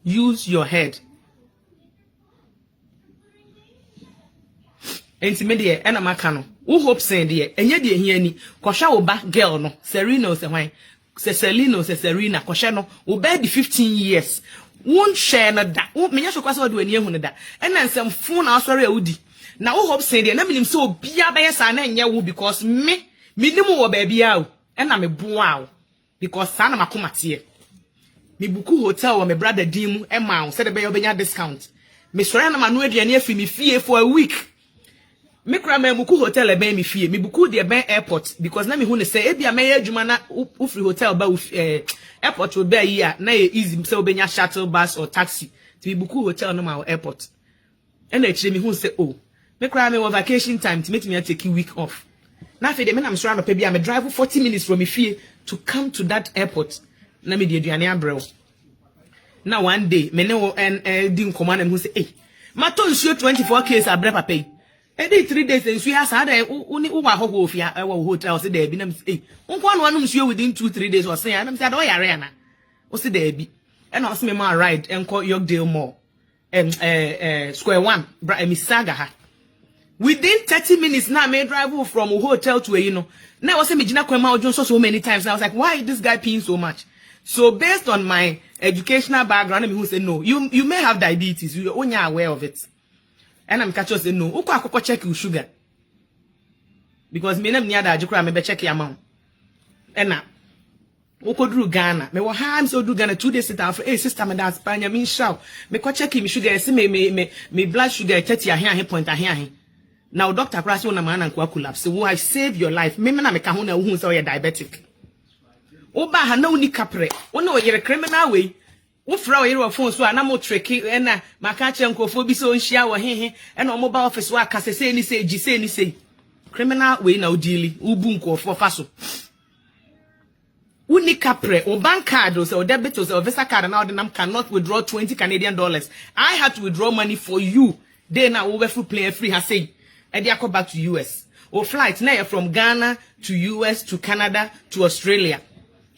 Use your head. Intimidate and amaka no. Who hope saying there? Enye de here ni. Kwasha wo ba girl no. Serena say why? Se Selino se Serena kwasha no. Wo be the 15 years. Won share na da. Wo menya so kwasa do ani ehu ne da. And na nsem phone na asori awudi. Na who hope saying there na minim so bia be yesa na enye wo because me nim wo ba bia o. And na me boa o. Because sa na makomate. Me buku hotel wo me brother dim e ma o. Say the be yo benya discount. Me sori na manu aduane afi me fie for a week. Me kra me buku hotel e ben me fie me buku de ben airport because na me hu ne say e bia me adwuma na free hotel ba airport will be here na easy say obenya shuttle bus or taxi to me buku hotel no ma airport and e kire me hu say oh me kra me vacation time to make me take a week off na fe de me na me so na pa bia me drive 40 minutes from me fie to come to that airport na me de aduane abrel na one day me ne and di nkoman na hu say eh mato nsuo 24 case abre papa and 3 days and she has had a hotel say there be na say one within 2-3 days was saying I'm said oh yarena o say there be and I was me ma ride and call Yorkdale Mall square one misaga ha within 30 minutes now me drive from a hotel to a now I was me gina kwema ojo so many times and I was like why this guy peeing so much So based on my educational background, I who say no, you may have diabetes, you only are aware of it. And I'm catching say no, uko check your sugar. Because me near that you me check your amount. And now uko drew Ghana. Me wa ham so do Ghana 2 days sit down for sister me that Spania me shout. Me ko check me sugar, see me blood sugar 30 here point here. Now doctor class one man and collapse. So I save your life. Me na me ka ho na who say you diabetic. Oba ha na uni kapre. Ono yere criminal way. Wo fra yere phone so na mo trick na maka che nkofo bi so nhia wo hehe na o mobile office wa ka se ni se gi se ni se. Criminal way na odili ubu nkofo fa so. Uni kapre o bank card or debit or visa card now the cannot withdraw $20 I had to withdraw money for you. Then now over full play free has say and they go back to US. Or flight now from Ghana to US to Canada to Australia.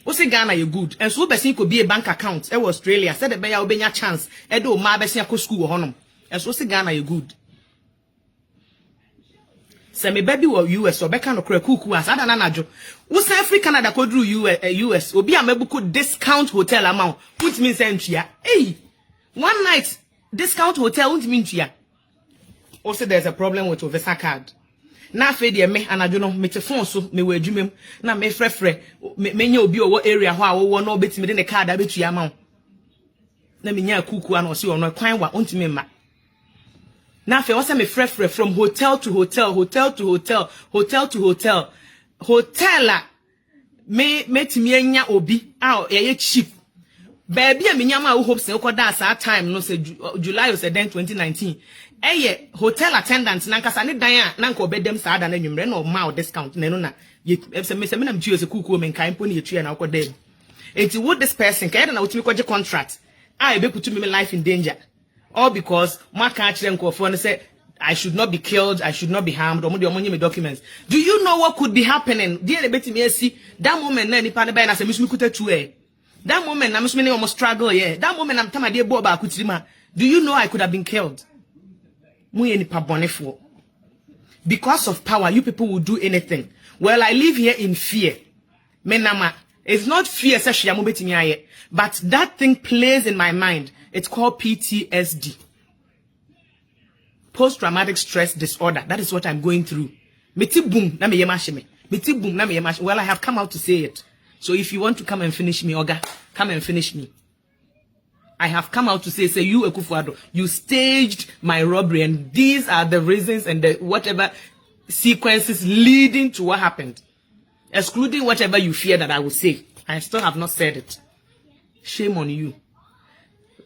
O say Ghana you good. And so person could be a bank account. Australia said the beya obenya chance. Edo ma besia ko school honum. And so say Ghana you good. Say me baby wo US or beka no kra kuku as ada na najo. Wo say free Canada ko dru US obi amebuko discount hotel amount. Which means entria. Hey, one night discount hotel which means ya. Also there's a problem with your visa card. Na fe de me anadwo no me te phone so me wa adwumem na me frefre me nya obi owo area ho a wo no betimi de ne card abetu ya ma na me nya kuku ana o se ono kwan wa ontimi ma na fe wo se me frefre from hotel to hotel a me timi anya obi a ye cheap baby a me nya ma wo hope se ko da sa time no se July was then 2019 hotel attendant nankasa ne dan a nanka obedem saada na nwumre na o ma discount na no na se me na mtue se kuku me nkan po na yetue na akodem enti would this person kaida na otimi kwaje contract I be put me life in danger all because maka akire nkofo no say I should not be killed, I should not be harmed or me documents. Do you know what could be happening? Dear betimi asi that moment na nipa ne ba na se misumi kuta that moment na misumi ne almost struggle that moment I'm tama de bo ba akutirima. Do you know I could have been killed? Because of power, you people will do anything. Well, I live here in fear. Menama, it's not fear, but that thing plays in my mind. It's called PTSD. Post-traumatic stress disorder. That is what I'm going through. Well, I have come out to say it. So if you want to come and finish me, Oga, come and finish me. I have come out to say you Akufo-Addo, you staged my robbery, and these are the reasons and the whatever sequences leading to what happened, excluding whatever you fear that I will say. I still have not said it. Shame on you.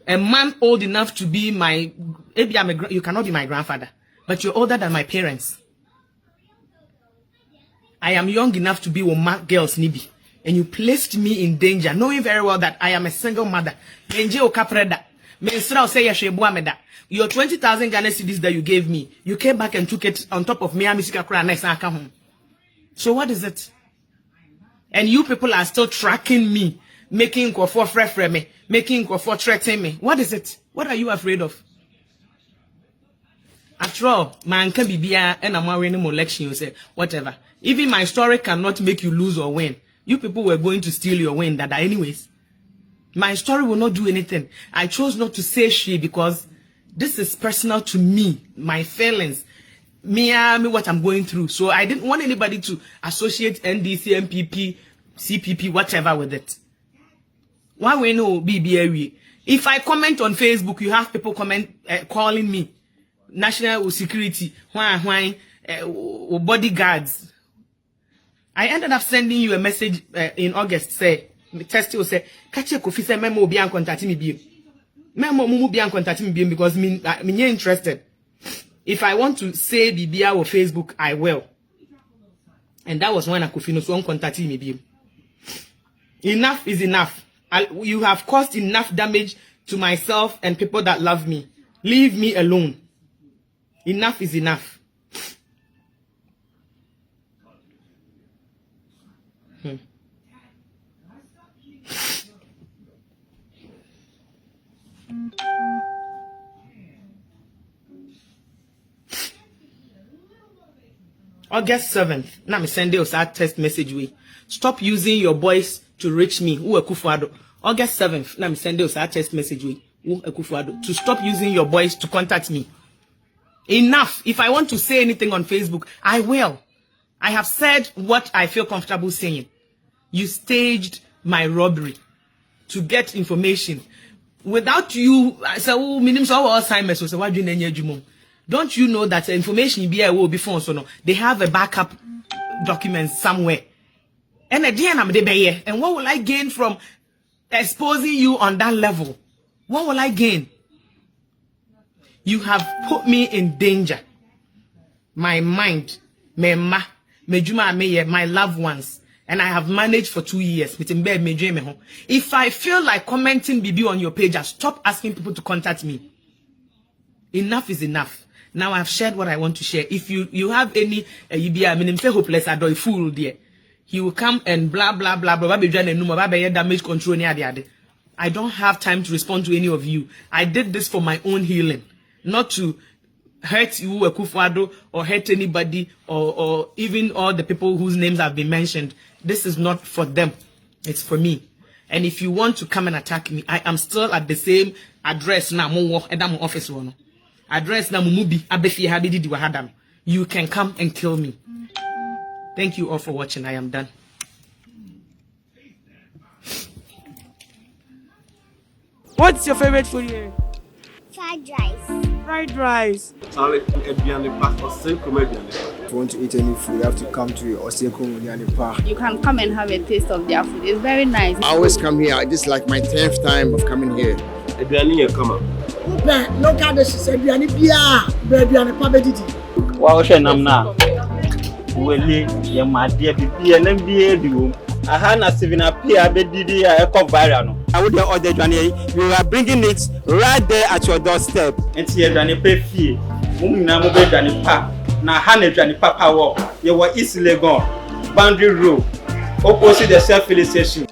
A man old enough to be my, maybe you cannot be my grandfather, but you're older than my parents. I am young enough to be Oma girls Nibi. And you placed me in danger, knowing very well that I am a single mother. Your 20,000 Ghana cedis that you gave me, you came back and took it on top of me. So what is it? And you people are still tracking me, making for free me, making for threatening me. What is it? What are you afraid of? After all, man can be beer and I'm winning election. You say whatever. Even my story cannot make you lose or win. You people were going to steal your win, that anyways. My story will not do anything. I chose not to say she because this is personal to me, my feelings, me what I'm going through. So I didn't want anybody to associate NDC, MPP, CPP, whatever with it. Why we know BBA? If I comment on Facebook, you have people calling me national security, bodyguards. I ended up sending you a message in August, say, test you say, catch your coffee, say, memo be contacting me. Memo mumu be contacting me because me interested. If I want to say BBA or Facebook, I will. And that was when I could finish one contacting me. Enough is enough. You have caused enough damage to myself and people that love me. Leave me alone. Enough is enough. August 7th, now me send you a text message way. Stop using your voice to reach me. Who Akufo-Addo? August 7th, let me send you a text message to stop using your voice to contact me. Enough. If I want to say anything on Facebook, I will. I have said what I feel comfortable saying. You staged my robbery to get information. Without you, I say, oh, minimum so Alzheimer's. So why do you don't you know that the information be will before so no? They have a backup document somewhere. And again, I'm the and what will I gain from exposing you on that level? What will I gain? You have put me in danger. My mind, my loved ones, and I have managed for 2 years. If I feel like commenting BB on your page, stop asking people to contact me. Enough is enough. Now I've shared what I want to share. If you have any, you be a hopeless Addo fool there. He will come and blah blah blah blah damage control. I don't have time to respond to any of you. I did this for my own healing, not to hurt you, Akufo-Addo, or hurt anybody, or even all the people whose names have been mentioned. This is not for them. It's for me. And if you want to come and attack me, I am still at the same address now. Office address now. You can come and kill me. Thank you all for watching. I am done. What's your favorite food here? Fried rice. Fried rice. If you want to eat any food, you have to come to Osekum Park. You can come and have a taste of their food. It's very nice. I always come here. This is like my 10th time of coming here. Wow, Ahana Sivina Pia Bedidi Eco Viral. I would order you are bringing it right there at your doorstep. And here Dani pay fee. Namu Dani Pa. Na Hane Dani Papa walk. You were easily gone. Boundary rule. Opposite the self-felicitation.